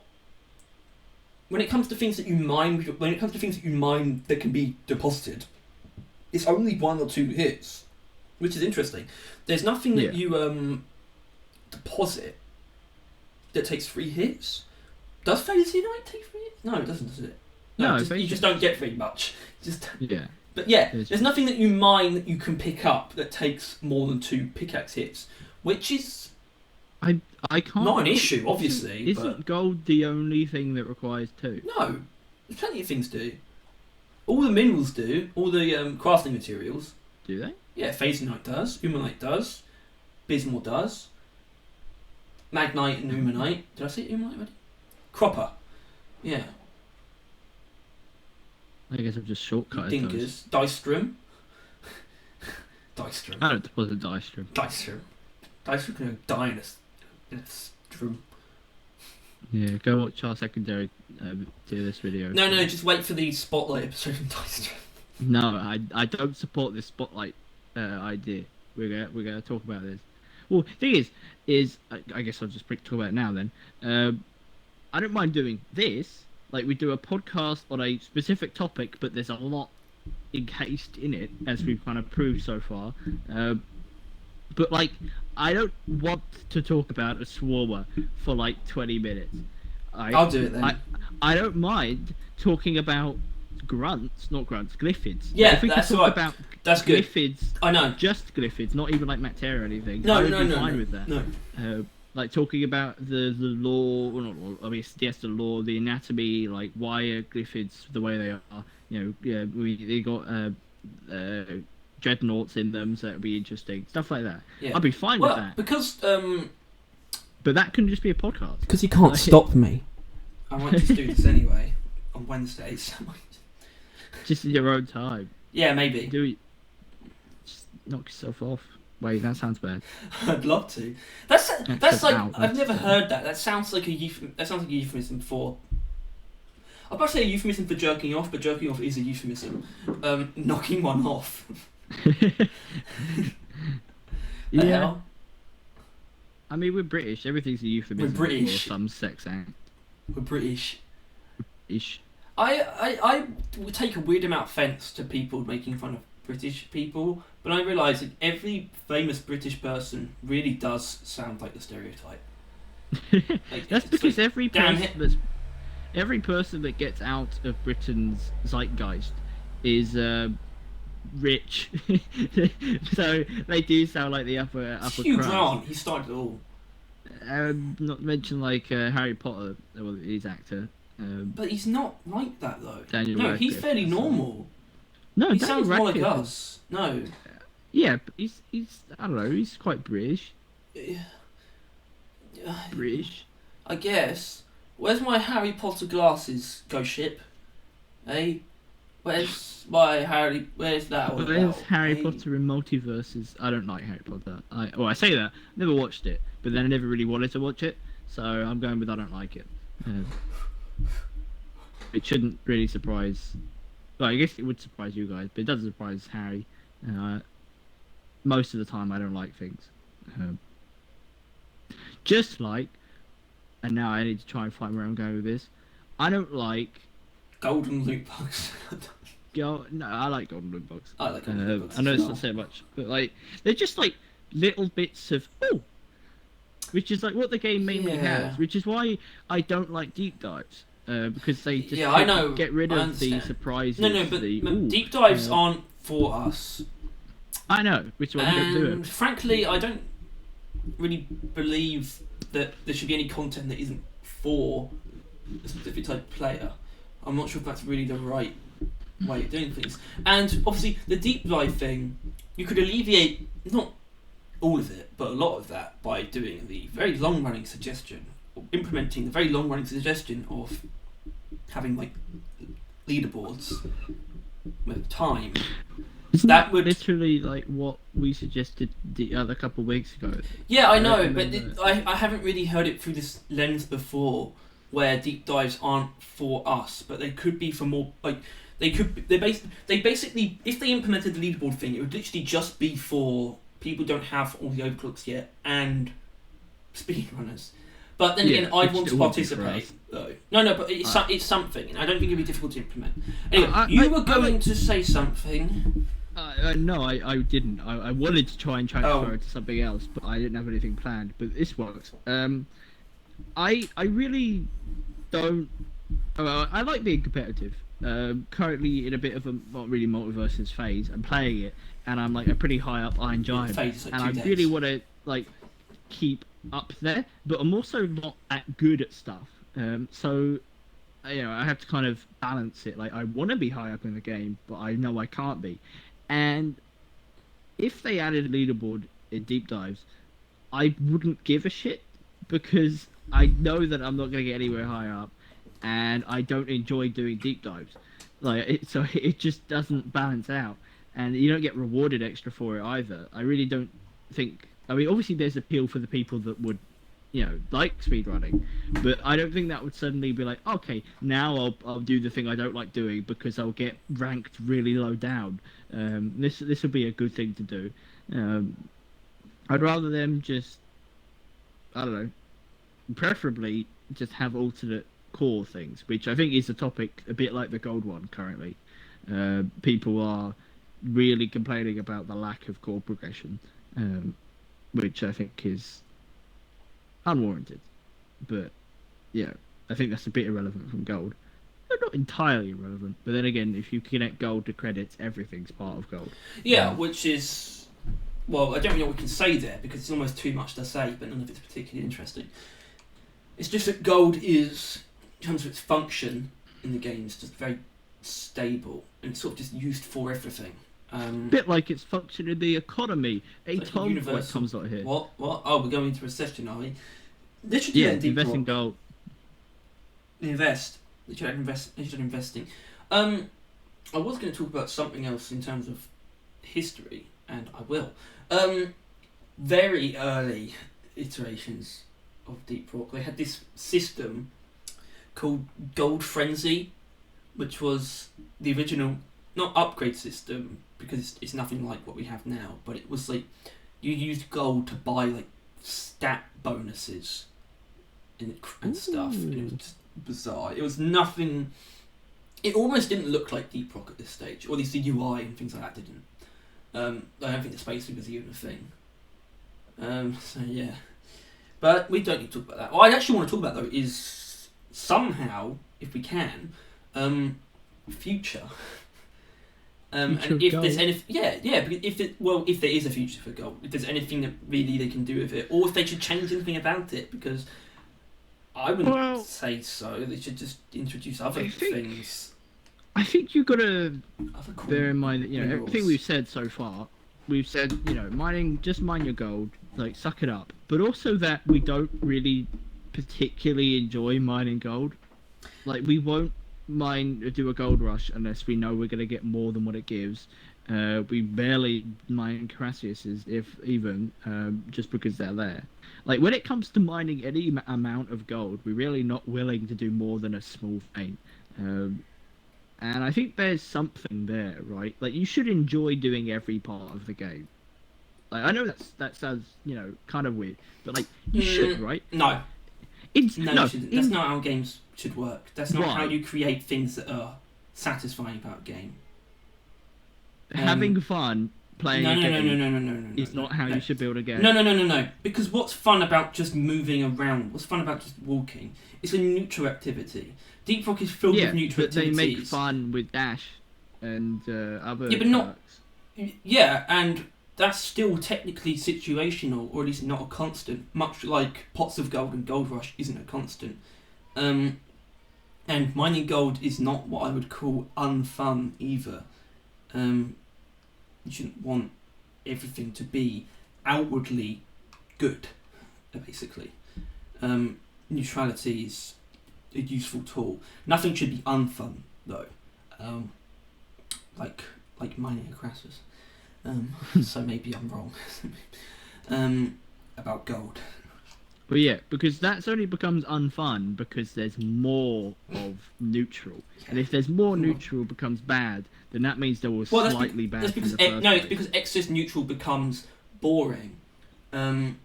it comes to things that you mine, that can be deposited, it's only 1 or 2 hits, which is interesting. There's nothing that you deposit that takes 3 hits. Does Fantasy Night take 3 hits? No, it doesn't, does it? No, you just don't get very much. But there's nothing that you mine that you can pick up that takes more than 2 pickaxe hits, which is I can't. Not an issue, obviously. Isn't gold the only thing that requires 2? No, There's plenty of things do. All the minerals do. All the crafting materials. Do they? Yeah, Phasenite does. Umanite does. Bismol does. Magnite and Umanite. Did I say Umanite already? Cropper. Yeah. I guess I've just shortcutted those. Dinkers. Dystrum. Dystrum. I don't deposit Dystrum. Dystrum. Dystrum can die in a strum. Yeah, go watch our secondary do this video. No, just wait for the spotlight episode from Dystrum. No, I don't support this spotlight idea. We're gonna talk about this. Well, thing is I guess I'll just talk about it now then. I don't mind doing this. Like, we do a podcast on a specific topic, but there's a lot encased in it, as we've kind of proved so far. But, like, I don't want to talk about a swarmer for, like, 20 minutes. I'll do it then. I don't mind talking about glyphids. Yeah, if we that's can talk right. about That's good. glyphids, I know. just glyphids, not even, like, Macteria or anything. No, I would be fine with that. No. Like, talking about the law, well, not law, I mean, yes, the law, the anatomy, like, why are glyphids the way they are? You know, yeah, they got dreadnoughts in them, so that'd be interesting. Stuff like that. Yeah. I'd be fine with that. Because, but that can just be a podcast. Because you can't stop me. I want to do this anyway, on Wednesdays. Just in your own time. Yeah, maybe. Do it. Just knock yourself off. Wait, that sounds bad. I'd love to. That's like out. I've never heard that. That sounds like a euphemism for. I was about to say a euphemism for jerking off, but jerking off is a euphemism. Knocking one off. Yeah. Hell? I mean, we're British. Everything's a euphemism. We're British. For some sex act. We're British. Ish. I would take a weird amount of offence to people making fun of British people, but I realise that every famous British person really does sound like the stereotype. Like, That's because like, every person that gets out of Britain's zeitgeist is rich, so they do sound like the upper Hugh crust. Grant, he started it all. Not to mention like Harry Potter, well, he's actor. But he's not like that though. Daniel no, Radcliffe, he's fairly normal. No, he Daniel sounds more like Radcliffe us. No. Yeah, but he's I don't know. He's quite British. British. I guess. Where's my Harry Potter glasses? Go ship. Hey, where's my Harry? Where's that one? Where's Harry Potter in multiverses? I don't like Harry Potter. I say that. Never watched it, but then I never really wanted to watch it, so I'm going with I don't like it. It shouldn't really surprise. Well, I guess it would surprise you guys, but it doesn't surprise Harry. Most of the time, I don't like things. Just like, and now I need to try and find where I'm going with this. I don't like golden loot bugs. No, I like golden loot bugs. I like golden loot bugs. I know it's not so much, but like they're just like little bits of which is like what the game mainly has. Which is why I don't like deep dives. Because they just I know. Get rid of the surprises. No, but deep dives aren't for us. I know, which is why we don't do it. Frankly, I don't really believe that there should be any content that isn't for a specific type of player. I'm not sure if that's really the right way of doing things. And obviously, the deep dive thing, you could alleviate not all of it, but a lot of that by doing the very long-running suggestion, or implementing the very long-running suggestion of having like leaderboards with time. That would literally like what we suggested the other couple of weeks ago. Yeah, I know, but I haven't really heard it through this lens before, where deep dives aren't for us, but they could be for more like they basically if they implemented the leaderboard thing, it would literally just be for people who don't have all the overclocks yet and speedrunners. But then again, I'd want to participate, though. No, but it's something, and I don't think it'd be difficult to implement. Anyway, you were going to say something. No, I didn't. I wanted to try and transfer it to something else, but I didn't have anything planned. But this works. I really don't. I like being competitive. Currently in a bit of a not really multiverses phase. I'm playing it, and I'm like a pretty high up Iron Giant, and I really want to like keep up there, but I'm also not that good at stuff. So I have to kind of balance it. Like I want to be high up in the game, but I know I can't be. And if they added a leaderboard in deep dives, I wouldn't give a shit because I know that I'm not going to get anywhere high up, and I don't enjoy doing deep dives. So it just doesn't balance out, and you don't get rewarded extra for it either. I really don't think. I mean, obviously there's appeal for the people that would, like speedrunning, but I don't think that would suddenly be like, okay, now I'll do the thing I don't like doing because I'll get ranked really low down. This would be a good thing to do. I'd rather them just, I don't know, preferably just have alternate core things, which I think is a topic a bit like the gold one currently. People are really complaining about the lack of core progression, which I think is unwarranted. But yeah, I think that's a bit irrelevant from gold. Not entirely irrelevant, but then again, if you connect gold to credits, everything's part of gold. Yeah, which is, well, I don't really know what we can say there because it's almost too much to say, but none of it's particularly interesting. It's just that gold is, in terms of its function in the game, is just very stable and it's sort of just used for everything. Bit like its function in the economy. Like Tom comes out here. What? Oh, we're going into recession, are we? Literally, invest in gold. Invest. They should investing. I was going to talk about something else in terms of history, and I will. Very early iterations of Deep Rock, they had this system called Gold Frenzy, which was the original, not upgrade system, because it's nothing like what we have now, but it was like, you used gold to buy like stat bonuses and stuff, and it was just bizarre. It was nothing, it almost didn't look like Deep Rock at this stage, or at least the UI and things like that didn't. I don't think the space was even a thing. So yeah. But we don't need to talk about that. What I actually want to talk about though is somehow, if we can, future. And if there's anything, if there is a future for gold, if there's anything that really they can do with it, or if they should change anything about it, because I wouldn't say so. They should just introduce other things. I think you've got to cool bear in mind that everything we've said so far. We've said just mine your gold, like suck it up. But also that we don't really particularly enjoy mining gold. Like we won't do a gold rush unless we know we're going to get more than what it gives. We barely mine Carassius's, if even, just because they're there. Like when it comes to mining any amount of gold, we're really not willing to do more than a small thing. And I think there's something there, right? Like you should enjoy doing every part of the game. Like I know that sounds kind of weird, but like you should, right? No. You shouldn't. That's not how games should work. That's not how you create things that are satisfying about a game. Having fun playing a game is not how you should build a game. No. Because what's fun about just moving around? What's fun about just walking? It's a neutral activity. Deep Rock is filled with neutral activities. They make fun with dash and other. Yeah, but not. Yeah, and that's still technically situational, or at least not a constant. Much like pots of gold and gold rush isn't a constant. And mining gold is not what I would call unfun either. You shouldn't want everything to be outwardly good, basically. Neutrality is a useful tool. Nothing should be unfun, though. Like mining a Crassus. So maybe I'm wrong. About gold. Well, yeah, because that's only becomes unfun because there's more of neutral, and if there's more neutral becomes bad, then that means there was slightly bad. That's because it's because excess neutral becomes boring. But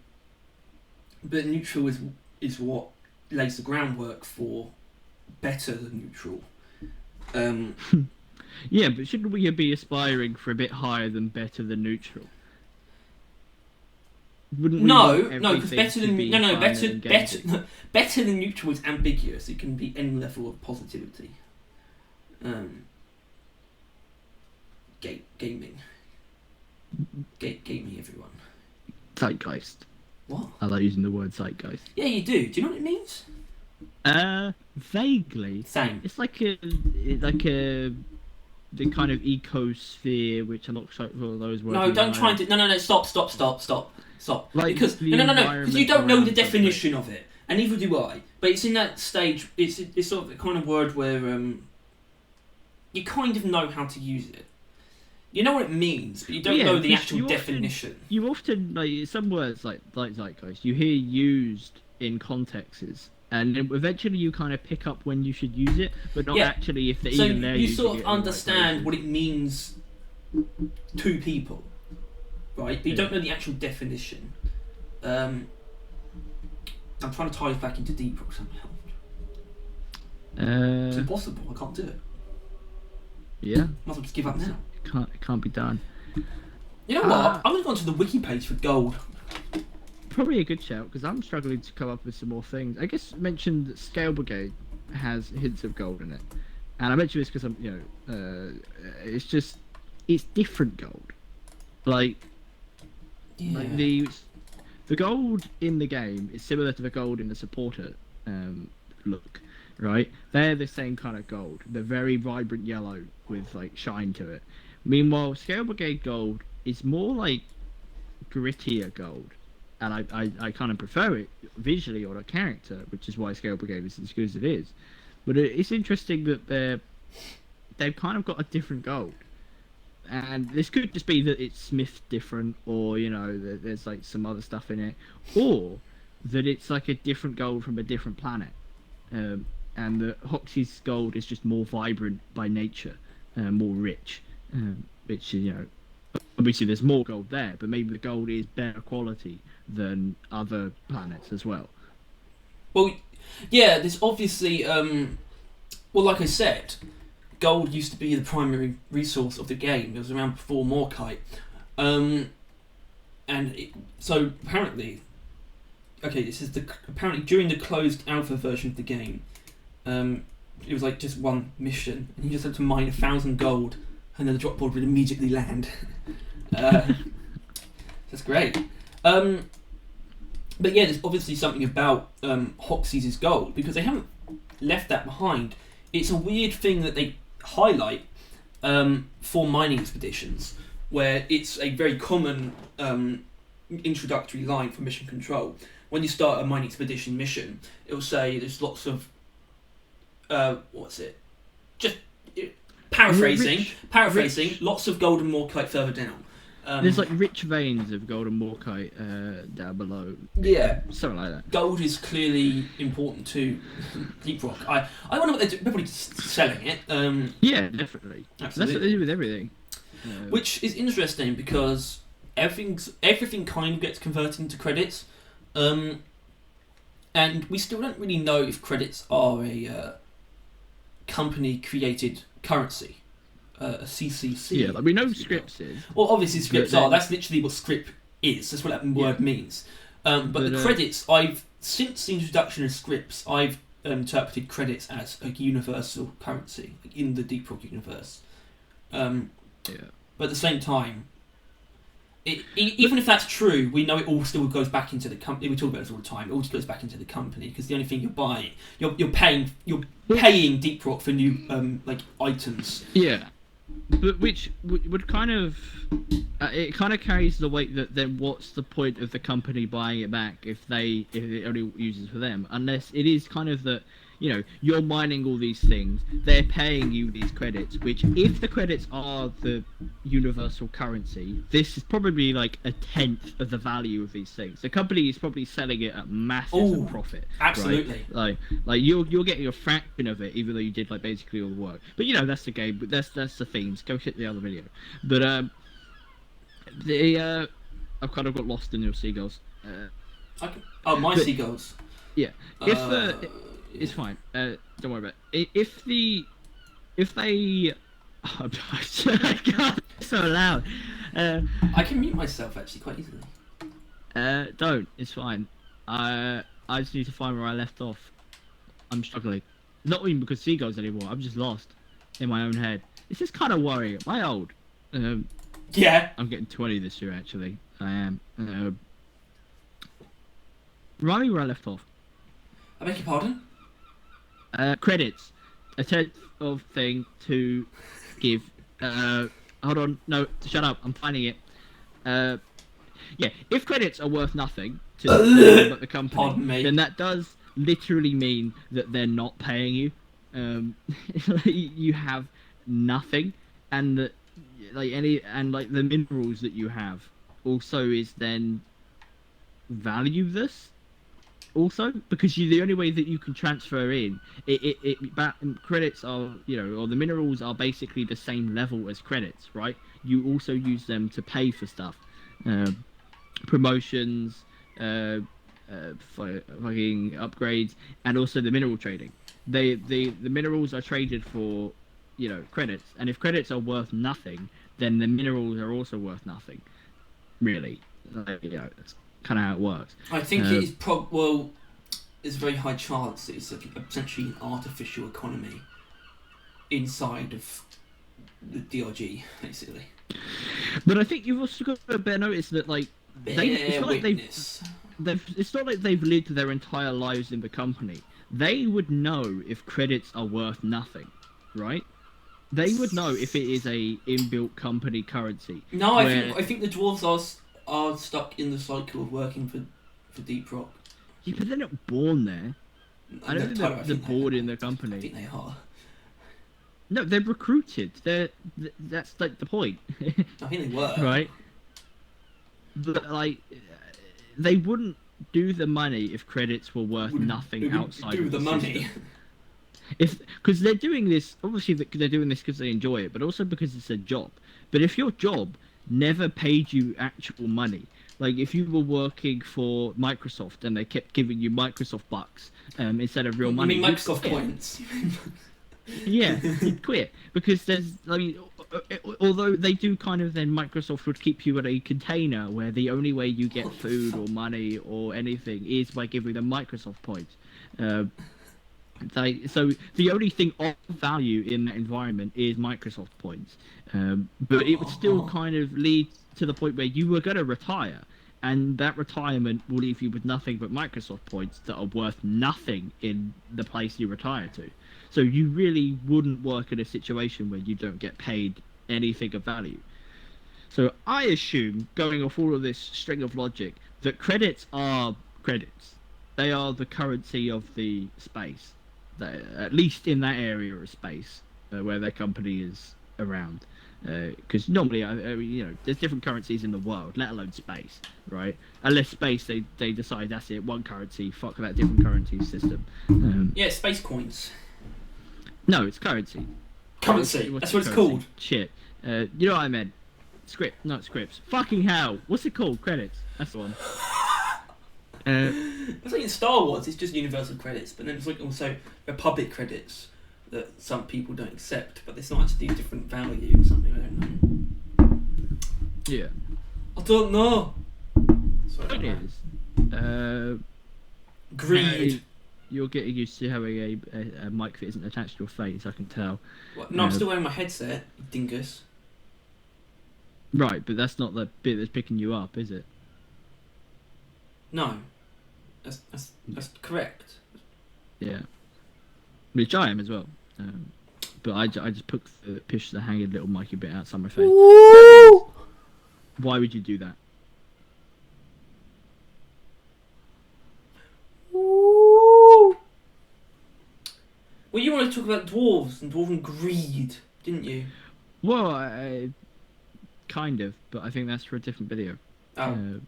neutral is what lays the groundwork for better than neutral. Yeah, but shouldn't we be aspiring for a bit higher than better than neutral? No, because better than better than neutral is ambiguous. It can be any level of positivity. Gaming, everyone. Zeitgeist. What? I like using the word zeitgeist. Yeah, you do. Do you know what it means? Vaguely. Same. It's like a the kind of ecosphere, which I'm not sure of those words. No, don't try and do. No. Stop. Like Because the no. Because you environment don't know the around something. definition of it, and neither do I. But it's in that stage. It's sort of the kind of word where you kind of know how to use it. You know what it means, but you don't know the actual definition. You often like some words like zeitgeist. You hear used in contexts, and then eventually you kind of pick up when you should use it, but not actually if they're So even there. you sort of understand what it means to people, right? But you don't know the actual definition. I'm trying to tie this back into deep rock somehow. It's impossible. I can't do it. Yeah. Might as well just give up now. It can't be done. You know what? I'm going to go onto the wiki page for gold. Probably a good shout, because I'm struggling to come up with some more things. I guess mentioned that Scale Brigade has hints of gold in it, and I mention this because it's different gold. Like the gold in the game is similar to the gold in the supporter look, right? They're the same kind of gold. They're very vibrant yellow with like shine to it. Meanwhile, Scale Brigade gold is more like grittier gold, and I kind of prefer it visually on a character, which is why Scale Brigade is as good as it is. But it's interesting that they've kind of got a different gold, and this could just be that it's smithed different, or there's like some other stuff in it, or that it's like a different gold from a different planet, and that Hoxie's gold is just more vibrant by nature, more rich, which obviously there's more gold there, but maybe the gold is better quality than other planets as well. Well, yeah, there's obviously like I said, gold used to be the primary resource of the game. It was around before Morkite, so apparently, apparently during the closed alpha version of the game, it was like just one mission, and you just had to mine 1,000 gold, and then the drop pod would immediately land. That's great. But yeah, there's obviously something about Hoxie's gold, because they haven't left that behind. It's a weird thing that they highlight for mining expeditions, where it's a very common introductory line for mission control. When you start a mining expedition mission, it will say there's lots of paraphrasing, lots of gold and Morkite further down. There's like rich veins of gold and Morkite down below. Yeah, something like that. Gold is clearly important to Deep Rock. I wonder what they're doing. They're probably selling it. Yeah, definitely. Absolutely. That's what they do with everything. Which is interesting, because everything kind of gets converted into credits, and we still don't really know if credits are a company created currency. A CCC. Yeah, like we know scripts is. Well, obviously scripts are. That's literally what script is. That's what that word means. But the credits, since the introduction of scripts, I've interpreted credits as a universal currency in the Deep Rock universe. But at the same time, even if that's true, we know it all still goes back into the company. We talk about this all the time. It all just goes back into the company, because the only thing you're buying, you're paying Deep Rock for new items. Yeah. But which would kind of it kind of carries the weight that then what's the point of the company buying it back if it only uses for them, unless it is kind of that you're mining all these things, they're paying you these credits, which if the credits are the universal currency, this is probably like 1/10 of the value of these things. The company is probably selling it at massive profit. Absolutely. Right? Like you're getting a fraction of it, even though you did like basically all the work. But that's the game. But that's the themes. Go hit the other video. But I've kind of got lost in your seagulls. My seagulls. Yeah. It's fine. Don't worry about it. If they, oh, I can't. It's so loud. I can mute myself actually quite easily. Don't. It's fine. I just need to find where I left off. I'm struggling. Not even because seagulls anymore. I'm just lost in my own head. It's just kind of worrying. Am I old? Yeah. I'm getting 20 this year actually. I am. Remind me where I left off. I beg your pardon? Credits. A tenth of thing to give. Hold on. No, shut up. I'm finding it. Yeah, if credits are worth nothing to anyone but the company, Pardon me. then that does literally mean that they're not paying you. You have nothing, and the, like the minerals that you have also is then valueless. Also, because the only way that you can transfer in credits are, or the minerals are basically the same level as credits, right? You also use them to pay for stuff. Promotions, fucking upgrades, and also the mineral trading. The minerals are traded for, credits, and if credits are worth nothing, then the minerals are also worth nothing. Really, that's kind of how it works. I think it is there's a very high chance that it's potentially an artificial economy inside of the DRG, basically. But I think you've also got to bear notice that it's not like they've lived their entire lives in the company. They would know if credits are worth nothing, right? They would know if it is a inbuilt company currency. No, I think the dwarves are stuck in the cycle of working for Deep Rock. Yeah, but they're not born there. I don't think they're born in the company. I think they are. No, they're recruited. That's like the point. I think they were. Right. But they wouldn't do the money if credits were worth nothing outside of the money. System. Because they're doing this, obviously they're doing this because they enjoy it, but also because it's a job. But if your job never paid you actual money, like if you were working for Microsoft and they kept giving you Microsoft bucks instead of real money, you mean Microsoft points? Yeah, you'd quit because although they do kind of, then Microsoft would keep you in a container where the only way you get food or money or anything is by giving them Microsoft points. So the only thing of value in that environment is Microsoft points. But it would still kind of lead to the point where you were going to retire, and that retirement will leave you with nothing but Microsoft points that are worth nothing in the place you retire to. So you really wouldn't work in a situation where you don't get paid anything of value. So I assume, going off all of this string of logic, that credits are credits. They are the currency of the space, at least in that area of space where their company is around. Because normally, there's different currencies in the world, let alone space, right? Unless space, they decide that's it, one currency, fuck that different currency system. Yeah, space coins. No, it's currency. Currency. That's what it's called. Shit. You know what I meant? Not scripts. Fucking hell. What's it called? Credits. That's the one. It's like in Star Wars, it's just universal credits, but then it's like also Republic credits that some people don't accept, but it's not actually a different value or something. I don't know. Yeah. I don't know. Sorry, it is. Greed. You're getting used to having a mic that isn't attached to your face, I can tell. What? No, I'm still wearing my headset, you dingus. Right, but that's not the bit that's picking you up, is it? No. That's correct. Yeah. Which I am as well. But I just pushed the hanging little mic bit outside my face. Woo! Why would you do that? Woo! Well, you wanted to talk about dwarves and dwarven greed, didn't you? Well, kind of, but I think that's for a different video. Oh.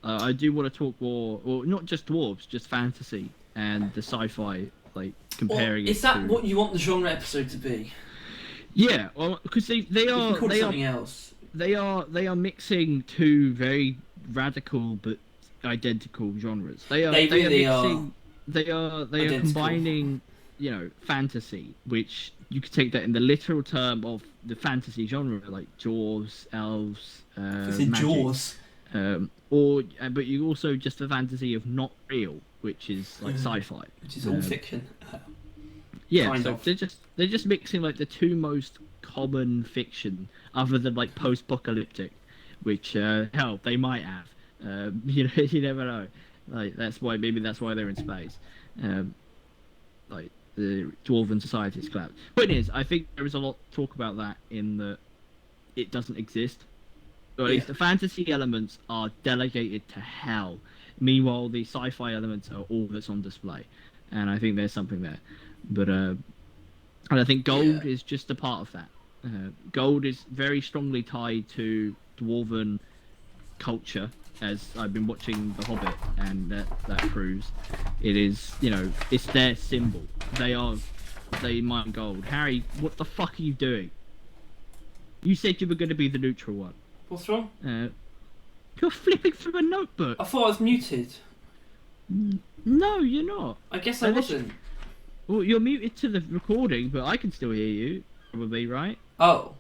I do want to talk more, or not just dwarves, just fantasy and the sci-fi, comparing. Is that what you want the genre episode to be? Yeah, well, because they are something else. They are mixing two very radical but identical genres. They are combining, fantasy, which you could take that in the literal term of the fantasy genre, like dwarves, elves, magic. Jaws. But you also just the fantasy of not real, which is like sci-fi, which is all fiction. Yeah, so they're just mixing the two most common fiction, other than post-apocalyptic, which hell they might have. You never know. Maybe that's why they're in space. the Dwarven society's collapsed. Point is, I think there is a lot to talk about that in that it doesn't exist. Or at least the fantasy elements are delegated to hell. Meanwhile, the sci-fi elements are all that's on display, and I think there's something there. But and I think gold is just a part of that. Gold is very strongly tied to Dwarven culture, as I've been watching The Hobbit, and that proves it is. It's their symbol. They mine gold. Harry, what the fuck are you doing? You said you were going to be the neutral one. What's wrong? You're flipping through a notebook. I thought I was muted. No, you're not. I guess I wasn't. Well, you're muted to the recording, but I can still hear you. Probably, right? Oh.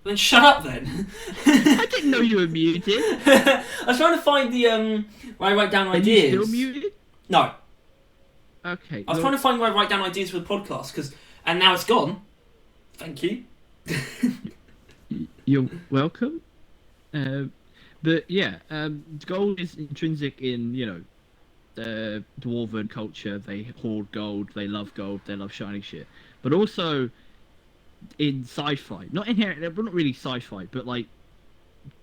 Then shut up then. I didn't know you were muted. I was trying to find the where I write down ideas. Are you still muted? No. Okay. I was trying to find where I write down ideas for the podcast, and now it's gone. Thank you. You're welcome. But yeah, gold is intrinsic in Dwarven culture. They hoard gold. They love gold. They love shiny shit. But also in sci-fi, not inherently, but not really sci-fi, but like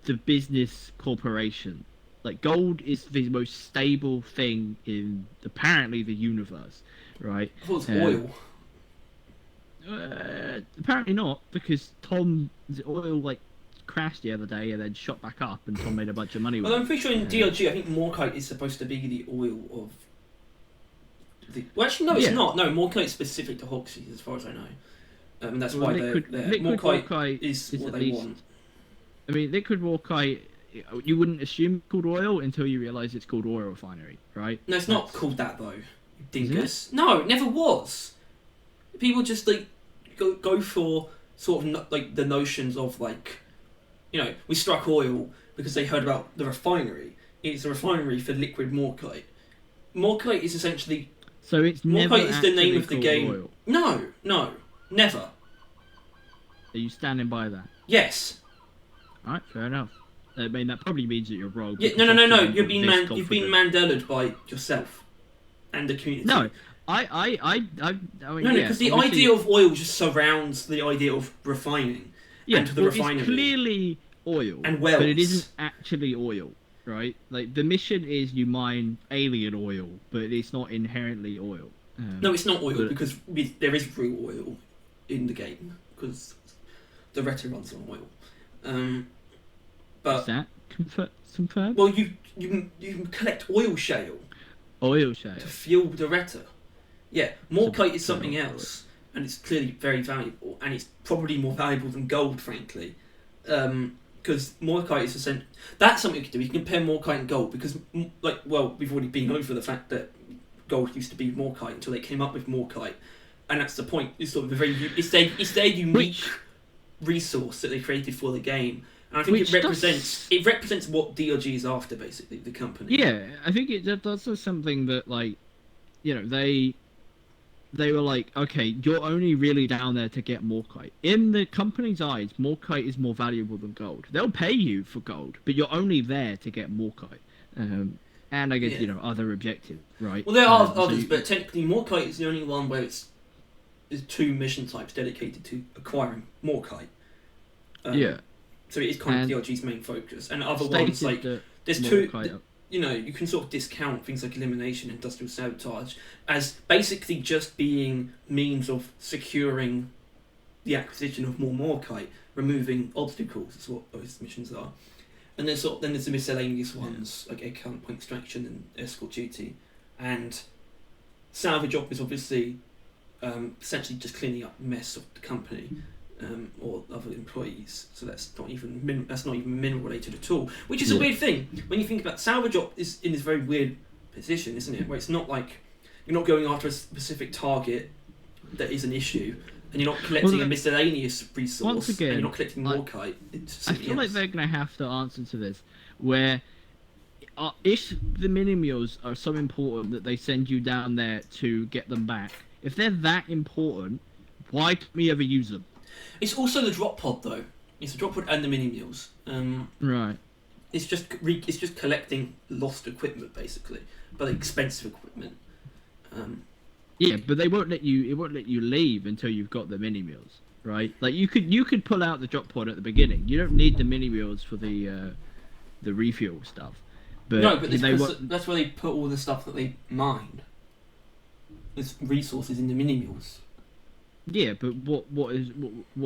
the business corporation. Like gold is the most stable thing in apparently the universe, right? I thought it was oil. Apparently not, because Tom's oil crashed the other day and then shot back up, and Tom made a bunch of money with Well, it. I'm pretty sure in DLG, I think Morkite is supposed to be the oil of the. Well, actually, no, it's not. No, Morkite is specific to Hogsheads, as far as I know. And that's why liquid Morkite is what they want. I mean, liquid Morkite, you wouldn't assume it's called oil until you realise it's called oil refinery, right? No, it's not called that though. You dingus. No, it never was. People just go for sort of the notions of we struck oil because they heard about the refinery. It's a refinery for liquid Morkite. Morkite is essentially. So it's never Morkite is the name of the game. Oil. No, never. Are you standing by that? Yes. Alright, fair enough. I mean, that probably means that you're wrong. Yeah, no. You've been Mandelaed by yourself and the community. No, I mean, no, because the idea of oil just surrounds the idea of refining. Yeah, and to the refinery. It's clearly oil, and wells, but it isn't actually oil, right? Like the mission is you mine alien oil, but it's not inherently oil. No, it's not oil because there is real oil in the game because the Reta runs on oil. But is that confirmed? Well, you can collect oil shale. Oil shale to fuel the Reta. Yeah, Morkite is something else, and it's clearly very valuable, and it's probably more valuable than gold, frankly. Because Morkite is essentially... That's something you can do. You can compare Morkite and gold, because, we've already been over the fact that gold used to be Morkite until they came up with Morkite, and that's the point. It's sort of it's their unique resource that they created for the game, and I think it represents what DLG is after, basically, the company. Yeah, I think that's something that, they were like, okay, you're only really down there to get Morkite. In the company's eyes, Morkite is more valuable than gold. They'll pay you for gold, but you're only there to get Morkite. And I guess, other objectives, right? Well, there are others, but technically Morkite is the only one where there's two mission types dedicated to acquiring Morkite. So it is kind of DLG's main focus. And other ones, there's two... you can sort of discount things like elimination, industrial sabotage, as basically just being means of securing the acquisition of more Morkite, removing obstacles. Is what those missions are. And then there's the miscellaneous ones like egg hunt, point extraction, and escort duty, and salvage op is obviously essentially just cleaning up the mess of the company. Or other employees, so that's not even mineral related at all. Which is a weird thing when you think about salvage op is in this very weird position, isn't it? Where it's not like you're not going after a specific target that is an issue, and you're not collecting a miscellaneous resource. Once again, and you're not collecting Morkite. I feel like they're going to have to answer to this, where if the mini meals are so important that they send you down there to get them back, if they're that important, why can't we ever use them? It's also the drop pod, though. It's the drop pod and the mini meals. Right. It's just collecting lost equipment, basically, but expensive equipment. Yeah, but they won't let you. It won't let you leave until you've got the mini meals, right? Like you could pull out the drop pod at the beginning. You don't need the mini meals for the refuel stuff. No, But but they that's where they put all the stuff that they mine. There's resources in the mini mules. Yeah, but what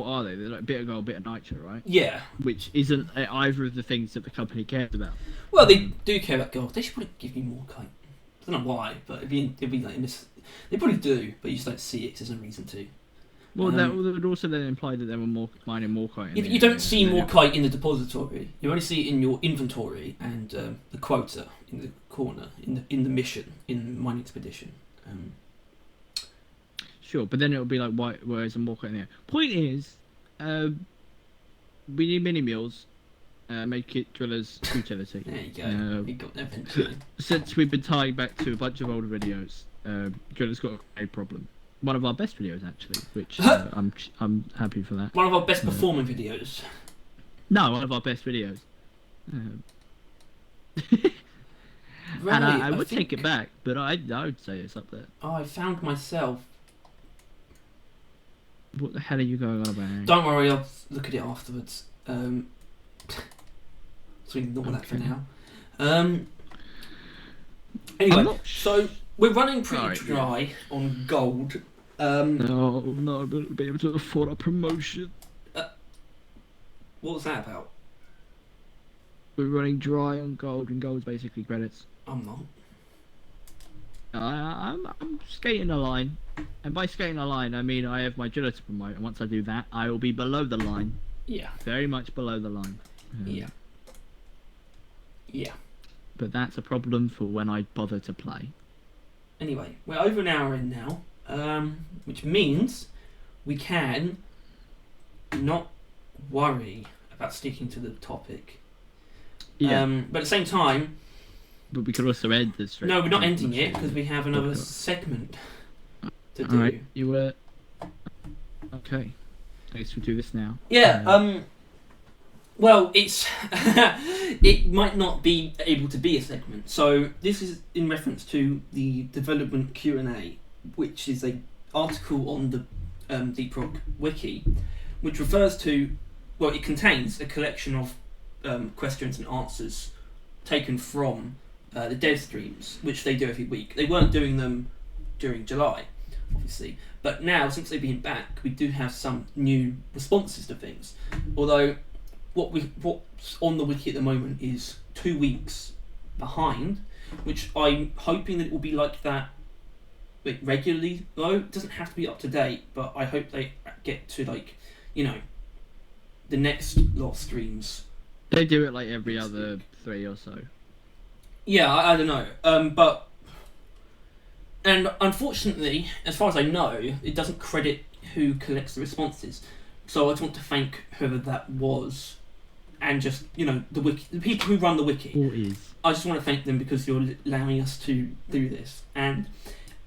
are they? They're like bit of gold, bit of nitro, right? Yeah. Which isn't either of the things that the company cares about. Well, they do care about gold. They should probably give me more kite. I don't know why, but it'd be like in this. They probably do, but you just don't see it 'cause there's no reason to. Well, that would also then imply that they were mining more kite. You don't see more kite in the depository. You only see it in your inventory and the quota in the corner in the mission in mining expedition. Sure, but then it would be like, why is there more kite in there? Point is, we need mini meals. Make it drillers utility. There you go. We got that. Since we've been tying back to a bunch of older videos, drillers got a problem. One of our best videos, actually, which I'm happy for that. One of our best performing videos. No, one of our best videos. Right, and I would take it back, but I would say it's up there. Oh, I found myself. What the hell are you going on about? Don't worry, I'll look at it afterwards. So ignore that for now. Anyway, so we're running pretty dry on gold. No, I'm not going to be able to afford a promotion. What was that about? We're running dry on gold, and gold's basically credits. I'm not. I'm skating a line, and by skating a line, I mean I have my driller to promote, and once I do that, I will be below the line. Yeah. Very much below the line. Yeah. But that's a problem for when I bother to play. Anyway, we're over an hour in now, which means we can not worry about sticking to the topipic. Yeah. But at the same time... But we could also end this. No, we're not ending it, because we have another segment to do. Alright, you were... Okay. I guess we'll do this now. Yeah, well, it's it might not be able to be a segment. So this is in reference to the development Q&A, which is a article on the Deep Rock wiki, which refers to, well, it contains a collection of questions and answers taken from the dev streams, which they do every week. They weren't doing them during July, obviously, but now, since they've been back, we do have some new responses to things. Although what's on the wiki at the moment is 2 weeks behind, which I'm hoping that it will be like that regularly. Though it doesn't have to be up to date, but I hope they get to the next lot of streams. They do it like every other 3 or so. Yeah, I don't know. And unfortunately, as far as I know, it doesn't credit who collects the responses. So I just want to thank whoever that was, and just the people who run the wiki. Who is? I just want to thank them because you're allowing us to do this, and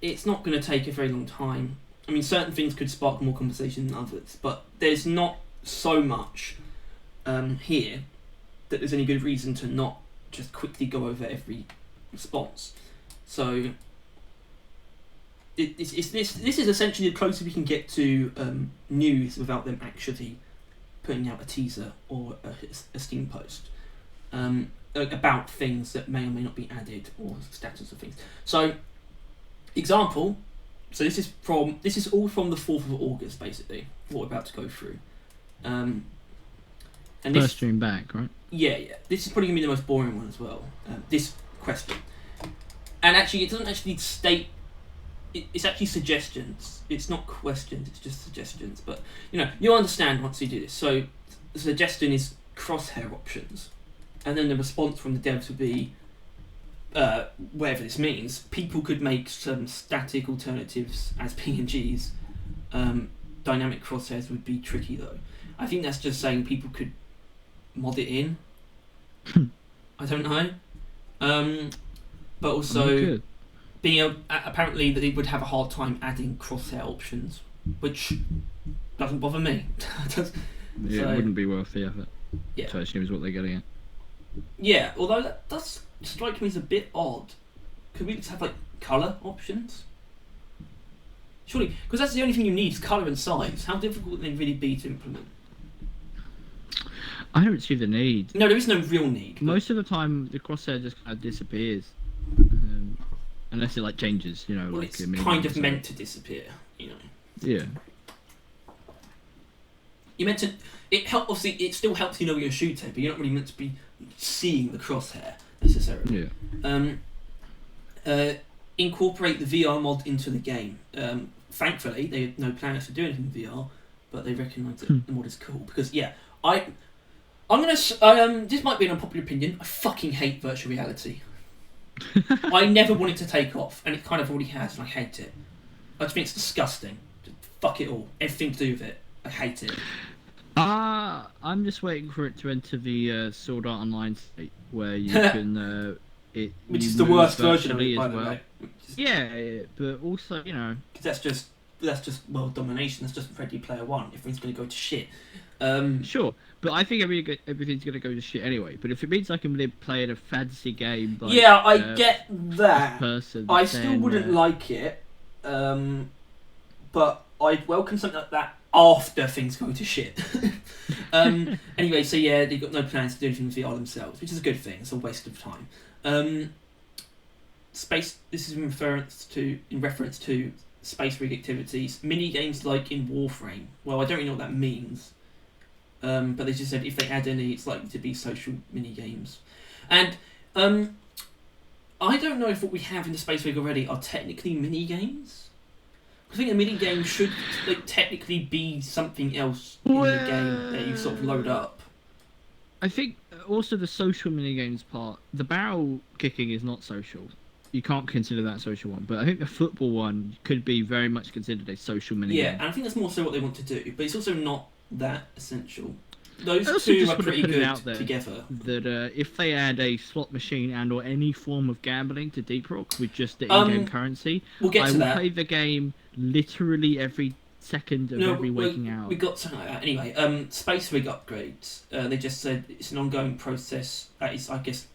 it's not going to take a very long time. I mean, certain things could spark more conversation than others, but there's not so much here that there's any good reason to not just quickly go over every response. So this is essentially the closest we can get to news without them actually putting out a teaser or a Steam post about things that may or may not be added, or status of things. So, example. So this is all from the 4th of August, basically. What we're about to go through. And First stream back, right? Yeah. This is probably gonna be the most boring one as well. This question, and actually, it doesn't actually state. It's actually suggestions. It's not questions. It's just suggestions. But you'll understand once you do this. So the suggestion is crosshair options, and then the response from the devs would be, whatever this means. People could make some static alternatives as PNGs. Dynamic crosshairs would be tricky though. I think that's just saying people could mod it in. I don't know. But also apparently that it would have a hard time adding crosshair options, which doesn't bother me. It wouldn't be worth the effort. Yeah. So I assume is what they're getting at. Yeah, although that does strike me as a bit odd. Could we just have colour options? Surely, because that's the only thing you need is colour and size. How difficult would they really be to implement? I don't see the need. No, there is no real need. But... Most of the time, the crosshair just kind of disappears. Unless it, like, changes, you know, well, like... it's kind of meant to disappear, you know. Yeah. You're meant to... Obviously, it still helps you know where you're shooting, but you're not really meant to be seeing the crosshair, necessarily. Yeah. Incorporate the VR mod into the game. Thankfully, they have no plans to do anything in VR, but they recognise that the mod is cool. Because, yeah, I'm gonna... this might be an unpopular opinion. I fucking hate virtual reality. I never want it to take off, and it kind of already has, and I hate it. I just think it's disgusting. Just fuck it all. Everything to do with it. I hate it. I'm just waiting for it to enter the Sword Art Online state, where you can... which is the worst version of it, by the way. Yeah, but also, you know... Because that's just world domination. That's just Ready Player One. Everything's going to go to shit. Sure, but I think everything's going to go to shit anyway. But if it means I can play in a fantasy game... Like, yeah, I get that. Person, I still wouldn't like it. But I'd welcome something like that after things go to shit. Anyway, so yeah, they've got no plans to do anything with VR themselves, which is a good thing. It's a waste of time. Space. This is in reference to space rig activities, mini games like in Warframe. Well, I don't really know what that means, but they just said if they add any, it's likely to be social mini games, and I don't know if what we have in the space rig already are technically mini games. I think a mini game should technically be something else in the game that you sort of load up. I think also the social mini games part, the barrel kicking is not social. You can't consider that a social one, but I think the football one could be very much considered a social mini game. Yeah, and I think that's more so what they want to do, but it's also not that essential. Those two are pretty good together. That if they add a slot machine and or any form of gambling to Deep Rock with just the in-game currency, we'll get to that. I will play the game literally every second of every waking hour. We got something like that. Anyway, Space Rig upgrades. They just said it's an ongoing process that is, I guess,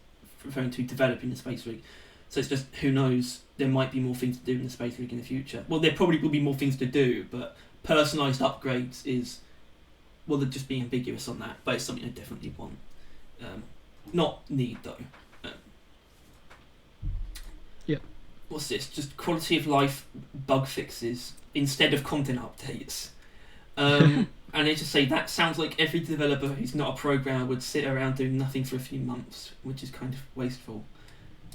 referring to developing the Space Rig. So it's just, who knows, there might be more things to do in the Space Rig in the future. Well, there probably will be more things to do, but personalised upgrades is... Well, they're just being ambiguous on that, but it's something I definitely want. Not need, though. Yeah. What's this? Just quality of life bug fixes instead of content updates. And they just say that sounds like every developer who's not a programmer would sit around doing nothing for a few months, which is kind of wasteful.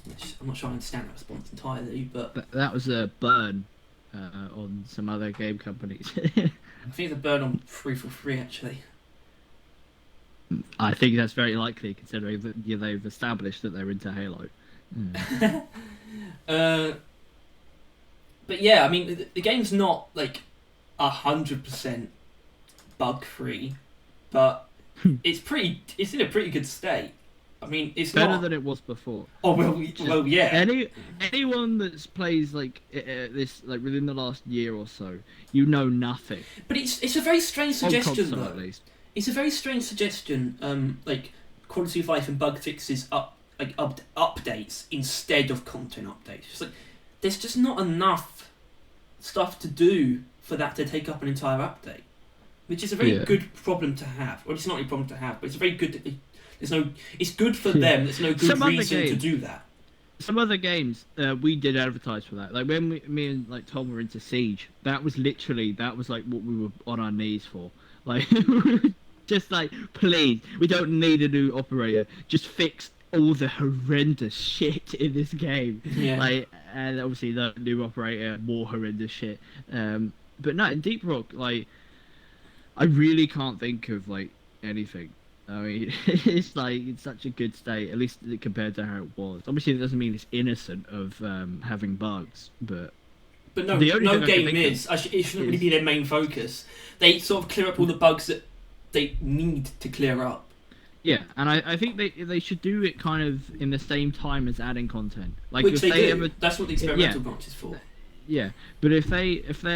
Which I'm not sure I understand that response entirely, but... That was a burn on some other game companies. I think it's a burn on 343, actually. I think that's very likely, considering that they've established that they're into Halo. But yeah, I mean, the game's not, 100% bug-free, but it's in a pretty good state. I mean, it's better than it was before. Oh well, yeah. Anyone that plays this within the last year or so, you know nothing. But it's a very strange suggestion, though. At least. It's a very strange suggestion. Quality of life and bug fixes updates instead of content updates. It's there's just not enough stuff to do for that to take up an entire update, which is a very good problem to have. Well, it's not a problem to have, but it's a very good. It's good for them. There's no good reason to do that. Some other games, we did advertise for that. Like when me and Tom were into Siege, that was what we were on our knees for. Just please, we don't need a new operator. Just fix all the horrendous shit in this game. Yeah. And obviously the new operator, more horrendous shit. But no, in Deep Rock, I really can't think of anything. I mean, it's in such a good state, at least compared to how it was. Obviously, it doesn't mean it's innocent of having bugs, but no game is. It shouldn't really be their main focus. They sort of clear up all the bugs that they need to clear up. Yeah, and I think they should do it kind of in the same time as adding content. Which they do. That's what the experimental branch is for. Yeah, but if they're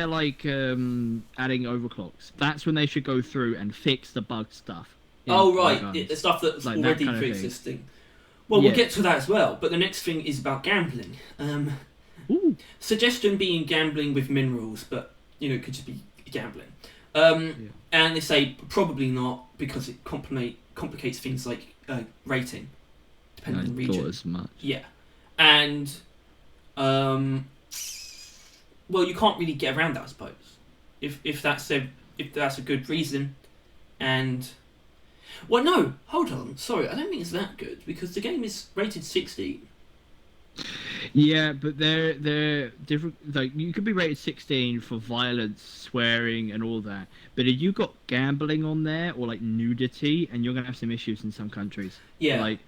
adding overclocks, that's when they should go through and fix the bug stuff. Oh right, the stuff that's already pre-existing. Well, we'll get to that as well. But the next thing is about gambling. Suggestion being gambling with minerals, but it could just be gambling. Yeah. And they say probably not because it complicates things like rating, depending on the region. Thought as much. Yeah, and well, you can't really get around that, I suppose, if that's a good reason, and well, no, hold on, sorry, I don't think it's that good because the game is rated 16. Yeah, but they're different. Like you could be rated 16 for violence, swearing, and all that. But if you got gambling on there or like nudity, and you're gonna have some issues in some countries. Yeah. Like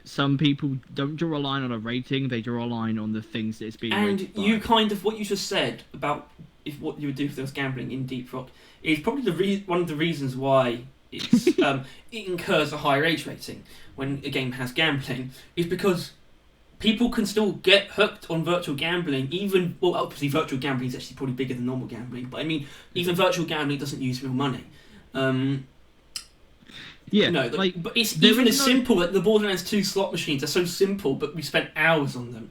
some people don't draw a line on a rating; they draw a line on the things that it's being. And rated by. you kind of what you just said about if what you would do if there was gambling in Deep Rock is probably one of the reasons why it's it incurs a higher age rating when a game has gambling is because people can still get hooked on virtual gambling, well, obviously virtual gambling is actually probably bigger than normal gambling, but I mean, even virtual gambling doesn't use real money. Yeah, but it's even as simple that the Borderlands 2 slot machines are so simple, but we spent hours on them.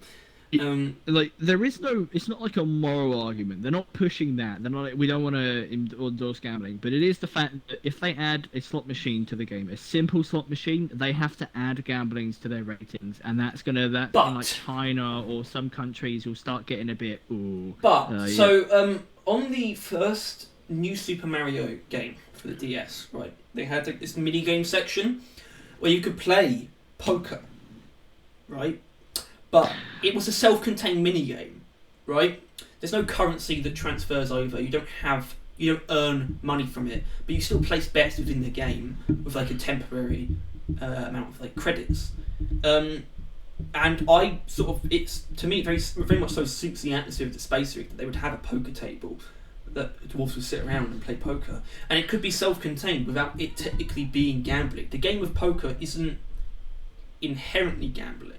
There is no, it's not like a moral argument. They're not pushing that. They're not like, we don't want to endorse gambling, but it is the fact that if they add a slot machine to the game, a simple slot machine, they have to add gamblings to their ratings, and that's in like China or some countries you'll start getting a bit ooh. On the first new Super Mario game for the DS, right, they had this mini game section where you could play poker, right? But it was a self-contained minigame, right? There's no currency that transfers over. You don't earn money from it, but you still place bets within the game with like a temporary amount of like credits. And I it's to me very very much so suits the atmosphere of the Space Rig that they would have a poker table that dwarves would sit around and play poker, and it could be self-contained without it technically being gambling. The game of poker isn't inherently gambling.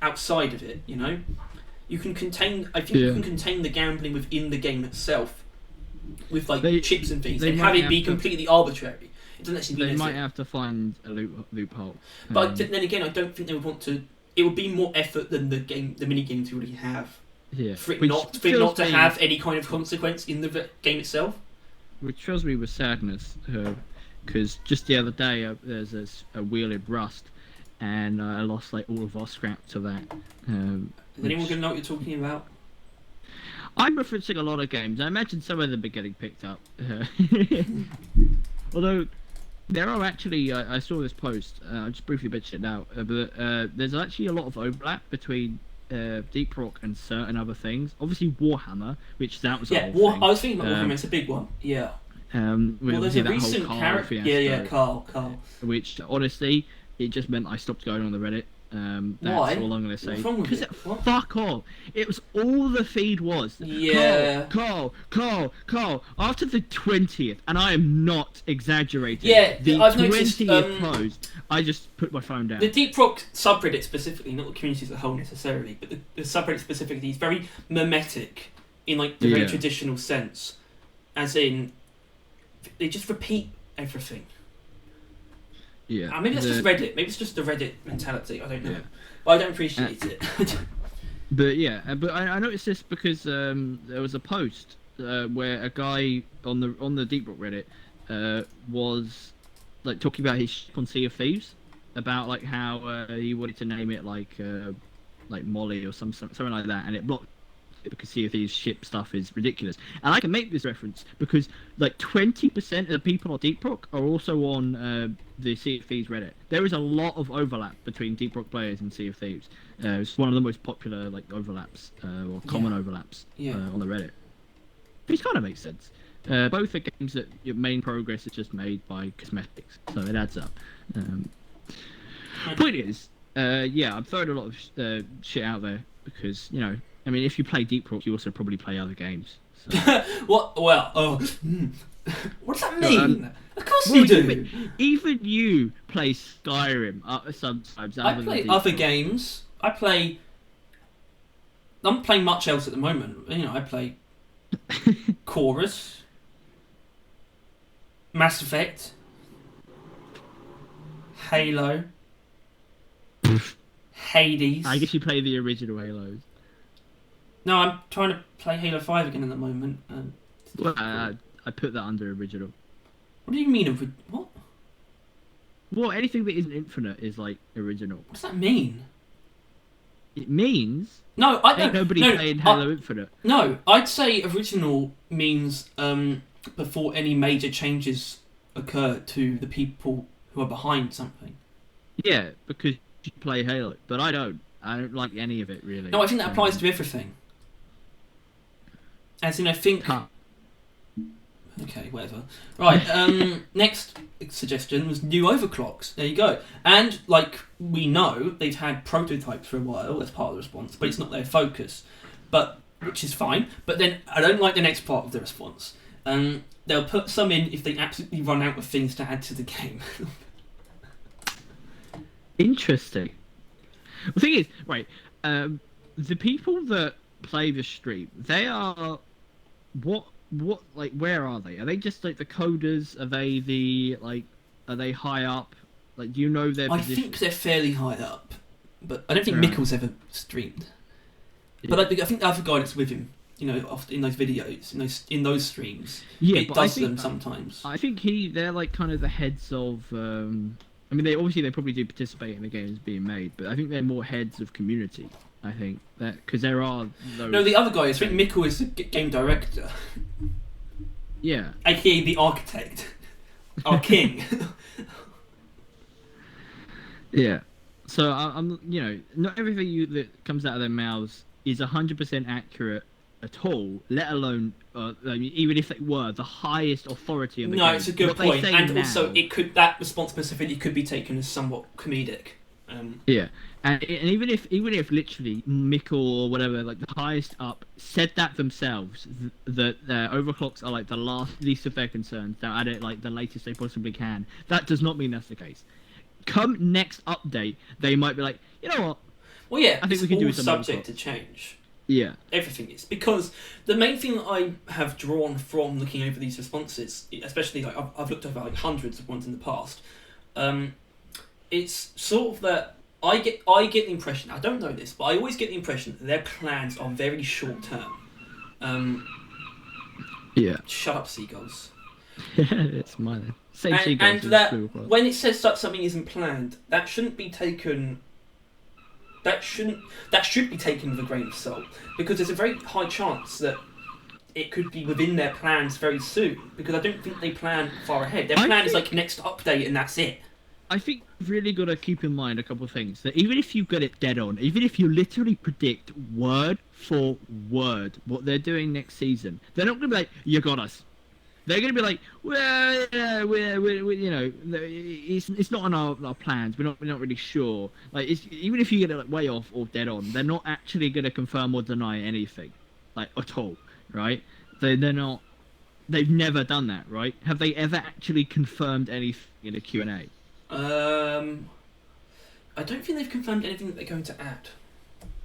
Outside of it, you can contain. I think you can contain the gambling within the game itself, with like chips and things, and have it be completely arbitrary. It doesn't actually. They might have to find a loophole. But then again, I don't think they would want to. It would be more effort than the mini games you already have. Yeah. For it not to have any kind of consequence in the game itself. Which fills me with sadness, because just the other day there's a wheel in Rust. And I lost like all of our scrap to that. Is anyone gonna know what you're talking about? I'm referencing a lot of games. I imagine some of them are getting picked up. Although there are actually, I saw this post. I'll just briefly mention it now. But there's actually a lot of overlap between Deep Rock and certain other things. Obviously Warhammer, which that was I was thinking about Warhammer. It's a big one. Yeah. There's a recent character. Yeah, Carl. Which honestly. It just meant I stopped going on the Reddit. That's Why? all I'm going to say. What's wrong with it? Fuck off. It was all the feed was. Yeah. Carl. After the 20th, and I am not exaggerating. Yeah, the I've 20th noticed, post, I just put my phone down. The Deep Rock subreddit specifically, not the community as a whole necessarily, but the subreddit specifically is very mimetic in like the very traditional sense. As in, they just repeat everything. Yeah. Maybe that's just Reddit. Maybe it's just the Reddit mentality. I don't know. Yeah. But I don't appreciate it. But I noticed this because there was a post where a guy on the Deep Rock Reddit was like talking about his ship on Sea of Thieves, about like how he wanted to name it like Molly or something like that, and it blocked it because Sea of Thieves ship stuff is ridiculous. And I can make this reference because like 20% of the people on Deep Rock are also on the Sea of Thieves Reddit. There is a lot of overlap between Deep Rock players and Sea of Thieves. It's one of the most popular like overlaps or common overlaps on the Reddit. Which kind of makes sense. Both are games that your main progress is just made by cosmetics, so it adds up. Point is, I'm throwing a lot of shit out there because I mean, if you play Deep Rock, you also probably play other games. So. What? Well, what does that mean? Of course you do. Even you play Skyrim sometimes. I play other games. I'm not playing much else at the moment. I play Chorus, Mass Effect, Halo, Hades. I guess you play the original Halos. No, I'm trying to play Halo 5 again at the moment. Well, I put that under original. What do you mean? What? Well, anything that isn't infinite is like original. What does that mean? It means No, I ain't don't. nobody No, playing Halo Infinite. no, I'd say original means before any major changes occur to the people who are behind something. Yeah, because you play Halo, but I don't. I don't like any of it really. No, I think that applies to everything. As in, I think. Huh. Okay, whatever. Right, next suggestion was new overclocks. There you go. And, like, we know, they've had prototypes for a while as part of the response, but it's not their focus. Which is fine. But then, I don't like the next part of the response. They'll put some in if they absolutely run out of things to add to the game. Interesting. The thing is, right, the people that play the stream, they are... What like where are they? Are they just like the coders? Are they are they high up? Like, do you know their I position? think they're fairly high up, but I don't think Right. Mikkel's ever streamed. Yeah. But I think the other guy that's with him, in those videos, in those streams, Yeah, he but I does think- them sometimes. I think they're like kind of the heads of. I mean, they probably do participate in the games being made, but I think they're more heads of community. I think that because there are those. No, the other guy, I think Mikkel is the game director, Yeah. aka the architect, our king. Yeah. So I'm, not everything that comes out of their mouths is 100% accurate at all. Let alone, I mean, even if they were the highest authority in the game. No, it's a good What they point, say and now- also that response specifically could be taken as somewhat comedic. Yeah, and even if literally Mikkel or whatever, like the highest up, said that themselves, that their overclocks are like the least of their concerns, they're at it like the latest they possibly can. That does not mean that's the case. Come next update, they might be like, you know what? Well, yeah, I think it's we can do all with some subject overclocks. to change. Yeah, Everything is, because the main thing that I have drawn from looking over these responses, especially like I've looked over like hundreds of ones in the past, it's sort of that I get the impression, I don't know this, but I always get the impression that their plans are very short term. yeah. Shut up, seagulls. It's mine. Same And seagulls as that Blue Cross. when it says that something isn't planned, that shouldn't be taken. That should be taken with a grain of salt, because there's a very high chance that it could be within their plans very soon. Because I don't think they plan far ahead. Their plan is like next update and that's it. I think you've really got to keep in mind a couple of things. That even if you get it dead on, even if you literally predict word for word what they're doing next season, they're not going to be like, you got us. They're going to be like, well, yeah, we're it's not on our plans. We're not really sure. Like, even if you get it like, way off or dead on, they're not actually going to confirm or deny anything, like at all, right? They're not. They've never done that, right? Have they ever actually confirmed anything in a Q&A? I don't think they've confirmed anything that they're going to add.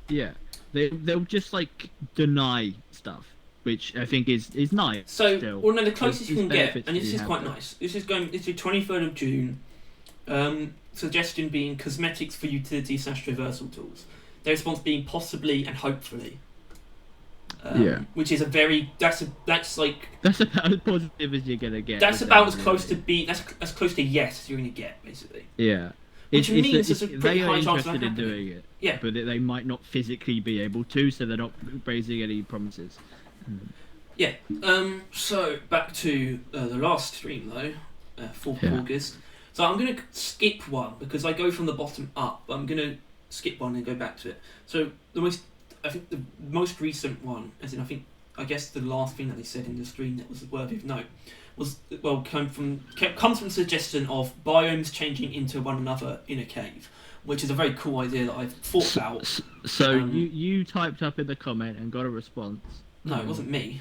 Yeah, they'll just like deny stuff, which I think is nice. So, still. well, no, the closest you There's can get, benefits and to this is have quite that. nice. This is the 23rd of June. Suggestion being cosmetics for utility/traversal tools. Their response being possibly and hopefully. Yeah. Which is that's like That's about as positive as you're gonna get. that's with about them, as close to really. that's as close to yes as you're going to get, basically. Yeah. Which means there's a pretty they are high chance of interested that in happening. doing it. Yeah. But they might not physically be able to, so they're not raising any promises. Yeah. So back to the last stream though, 4th of Yeah. August. So I'm going to skip one because I go from the bottom up. But I'm going to skip one and go back to it. So I think the most recent one, I guess the last thing that they said in the stream that was worthy of note was comes from the suggestion of biomes changing into one another in a cave, which is a very cool idea that I've thought about. So you typed up in the comment and got a response. No, it wasn't me.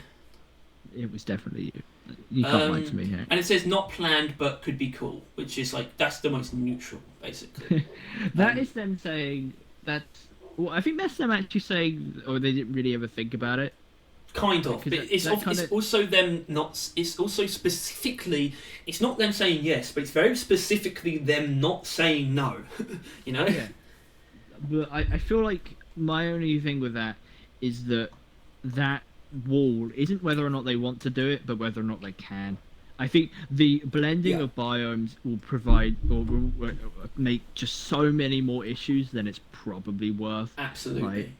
It was definitely you. You can't lie to me here. And it says not planned but could be cool, which is like that's the most neutral, basically. That is them saying that. Well, I think that's them actually saying, or they didn't really ever think about it. Kind of, but Because it's also them not. It's also specifically. It's not them saying yes, but it's very specifically them not saying no. You know. Yeah. But I feel like my only thing with that is that wall isn't whether or not they want to do it, but whether or not they can. I think the blending Yeah, of biomes will provide or will make just so many more issues than it's probably worth. Like, absolutely.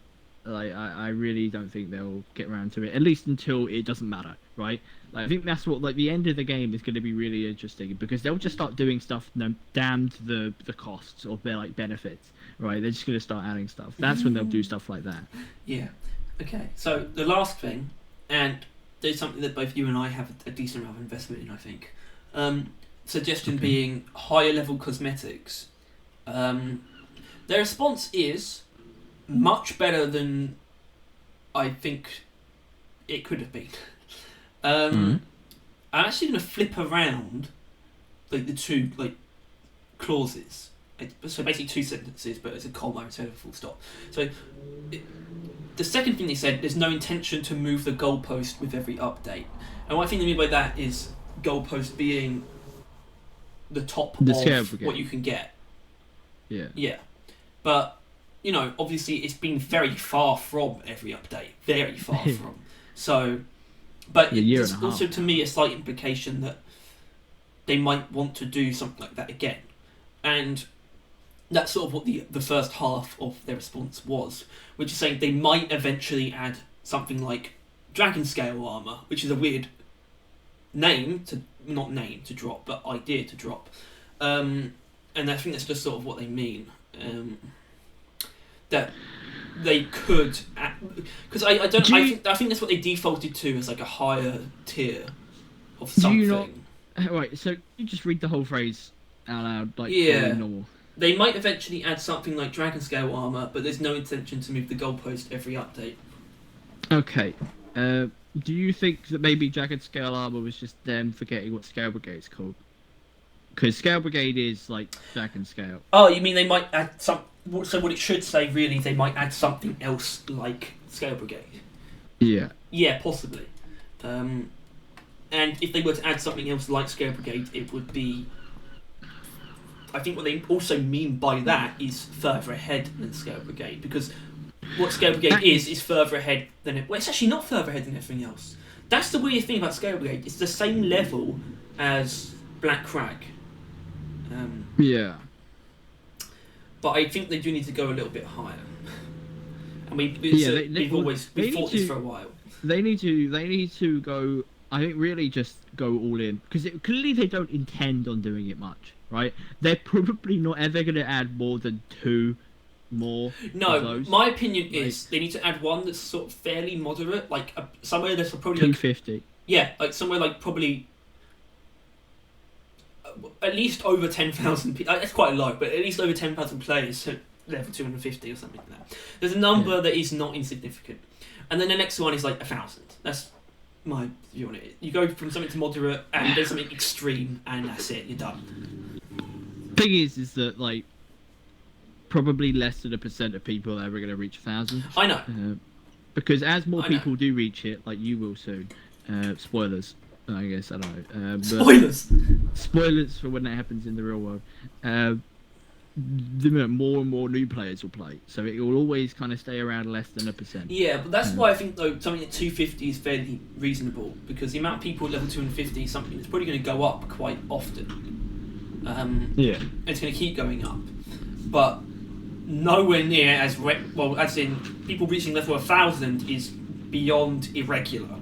I really don't think they'll get around to it, at least until it doesn't matter, right? Like, I think that's what like the end of the game is going to be really interesting because they'll just start doing stuff, damned the costs of their like benefits, right? They're just going to start adding stuff. That's when they'll do stuff like that. Yeah. Okay. So the last thing, and there's something that both you and I have a decent amount of investment in, I think. Suggestion Okay. being higher level cosmetics. Their response is much better than I think it could have been. Alright. I'm actually going to flip around like the two like clauses. So basically two sentences, but it's a comma instead of a full stop. So it, the second thing they said, there's no intention to move the goalpost with every update. And what I think they mean by that is goalpost being the top The of scale brigade. what you can get. Yeah. Yeah. But, you know, obviously it's been very far from every update. Very far from. So, but A year there's and a half also to me a slight implication that they might want to do something like that again. And that's sort of what the first half of their response was, which is saying they might eventually add something like dragon scale armor, which is a weird name to not name to drop, but idea to drop. And I think that's just sort of what they mean. That they could, because I don't. Do you- I think that's what they defaulted to as like a higher tier of Do something. you not? Right. So you just read the whole phrase out loud, like Yeah. normal. They might eventually add something like dragon scale armor, but there's no intention to move the goalpost every update. Okay. Do you think that maybe Jagged Scale Armor was just them forgetting what Scale Brigade's called? Because Scale Brigade is like Dragon Scale. Oh, you mean they might add some? So what it should say really, they might add something else like Scale Brigade. Yeah. Yeah, possibly. And if they were to add something else like Scale Brigade, it would be. I think what they also mean by that is further ahead than Scale Brigade, because what Scale Brigade is further ahead than it. Well, it's actually not further ahead than everything else. That's the weird thing about Scale Brigade. It's the same level as Black Crag. Yeah. But I think they do need to go a little bit higher. And we've they thought need this to- for a while. They need to go. I think really just go all in because clearly they don't intend on doing it much, right? They're probably not ever going to add more than two more. of No, those. my opinion is they need to add one that's sort of fairly moderate, like somewhere that's probably like, 250. yeah, like somewhere like probably at least over 10,000 people. That's quite low, but at least over 10,000 players, so level 250 or something like that. There's a number that is not insignificant. And then the next one is like 1,000. That's my view on it. You go from something to moderate and then something extreme, and that's it, you're done. Thing is that like probably less than 1% of people are ever going to reach 1,000. I know. Because as more I know. people do reach it, like you will soon. Spoilers. I guess I don't know. But Spoilers! spoilers for when that happens in the real world. The more and more new players will play, so it will always kind of stay around less than 1%. Yeah, but that's why I think though something at 250 is fairly reasonable, because the amount of people at level 250 is something that's probably going to go up quite often. Yeah. It's going to keep going up, but nowhere near as as in people reaching level 1,000 is beyond irregular,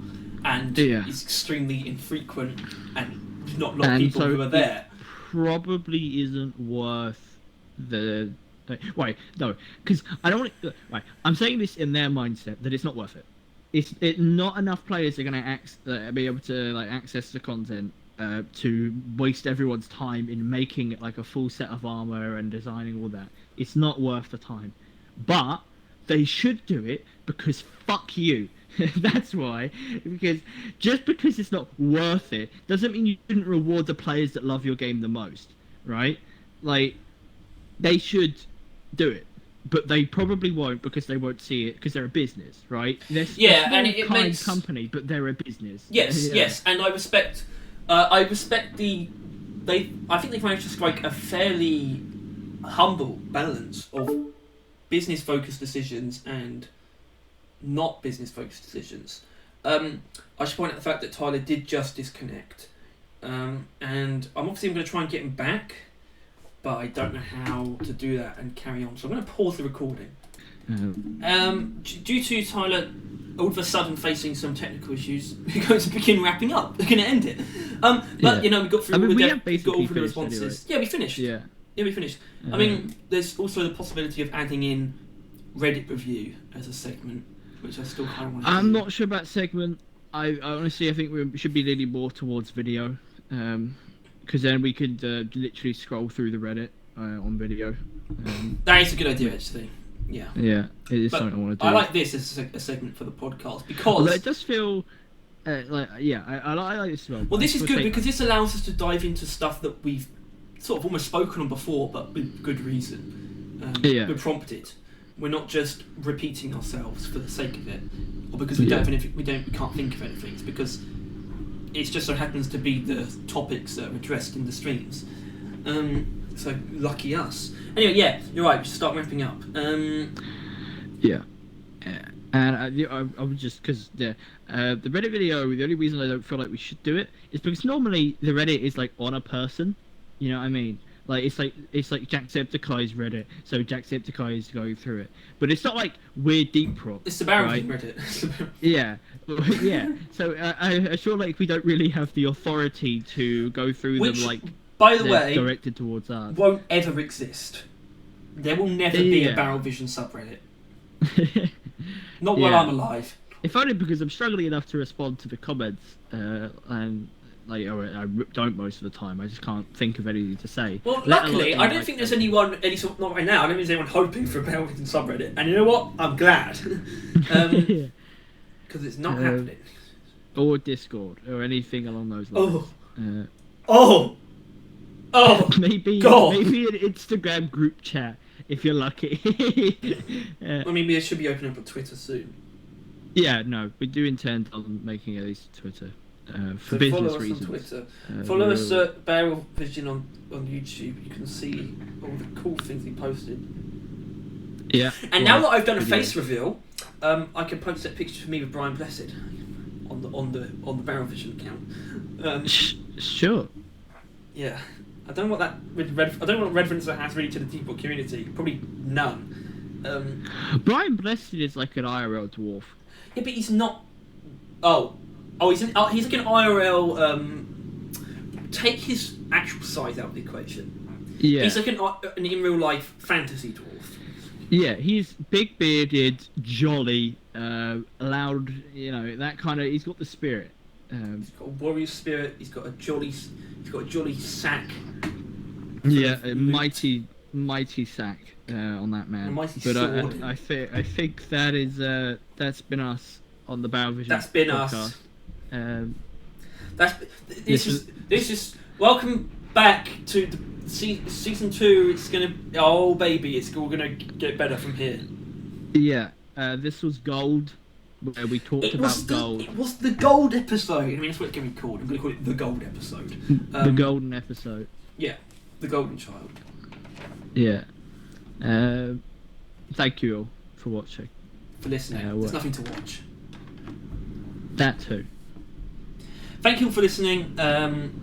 and is extremely infrequent, and not a lot of people who are there. Probably isn't worth the. Wait, no, because I don't want. Right, I'm saying this in their mindset that it's not worth it. It's not enough players are going to be able to like access the content to waste everyone's time in making like a full set of armor and designing all that. It's not worth the time, but they should do it because fuck you. That's why. Because just because it's not worth it doesn't mean you shouldn't reward the players that love your game the most, right? Like, they should do it, but they probably won't because they won't see it because they're a business, right? They're Yeah, a small, and it kind makes company, but they're a business. Yes, Yeah. yes, and I respect. I respect the. I think they've managed to strike a fairly humble balance of business-focused decisions and not business-focused decisions. I should point out the fact that Tyler did just disconnect, and I'm obviously going to try and get him back, but I don't know how to do that and carry on. So I'm going to pause the recording. Due to Tyler all of a sudden facing some technical issues, we're going to begin wrapping up. We're going to end it. But we got through all the responses. Anyway. Yeah, we finished. Yeah, we finished. I mean, there's also the possibility of adding in Reddit review as a segment, which I still kind of want to do. I'm not sure about segment. I honestly, I think we should be leaning more towards video, because then we could literally scroll through the Reddit on video. That is a good idea, actually. Yeah. Yeah, it is something I want to do. I like this as a segment for the podcast because... Although it does feel... I like this as well. Well, this is good because this allows us to dive into stuff that we've sort of almost spoken on before, but with good reason. We're prompted. We're not just repeating ourselves for the sake of it, or because we can't think of anything. It's because it just so happens to be the topics that are addressed in the streams. So lucky us. Anyway, yeah, you're right. We should start wrapping up. And I would just because the Reddit video. The only reason I don't feel like we should do it is because normally the Reddit is like on a person. You know what I mean? Like it's like Jacksepticeye's Reddit, so Jacksepticeye is going through it. But it's not like we're deep prop. It's the Barrow Reddit. Yeah. So I feel like we don't really have the authority to go through them like. By the way, directed towards us. Won't ever exist. There will never be a Barrel Vision subreddit. Not while I'm alive. If only because I'm struggling enough to respond to the comments, and I don't most of the time. I just can't think of anything to say. Well, luckily, I don't think there's anyone, not right now. I don't think there's anyone hoping for a Barrel Vision subreddit. And you know what? I'm glad, because it's not happening. Or Discord or anything along those lines. Maybe an Instagram group chat if you're lucky. I mean, we should be opening up a Twitter soon. Yeah, no, we do intend on making at least Twitter for business reasons. Follow us on Twitter. Follow us at Barrel Vision on YouTube. You can see all the cool things we posted. Yeah. And now that I've done a face reveal, I can post that picture of me with Brian Blessed on the Barrel Vision account. Sure. Yeah. I don't know what reference that has really to the Deepbook community. Probably none. Brian Blessed is like an IRL dwarf. Yeah, but he's not. He's like an IRL. Take his actual size out of the equation. Yeah. He's like an in real life fantasy dwarf. Yeah, he's big bearded, jolly, loud. You know that kind of. He's got the spirit. He's got a warrior spirit. He's got a jolly sack. Yeah, a mighty sack on that man. A mighty sword. I think that is that's been us on the Barrel Vision. That's been podcast. Us. This is welcome back to the season 2. It's gonna it's all gonna get better from here. Yeah, this was gold. Where we talked about gold. It was the gold episode. I mean, that's what it's going to be called. I'm going to call it the gold episode. The golden episode. Yeah, the golden child. Yeah. Thank you all for watching. For listening. There's nothing to watch. That too. Thank you all for listening.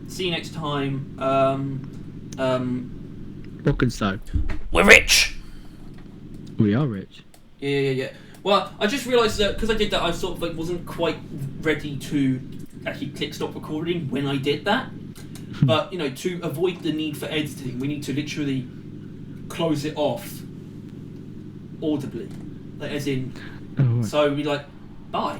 See you next time. Rock and so. We're rich. We are rich. Yeah. Well, I just realised that because I did that, I sort of wasn't quite ready to actually click stop recording when I did that. But to avoid the need for editing, we need to literally close it off audibly, like as in. Oh, right. So we bye.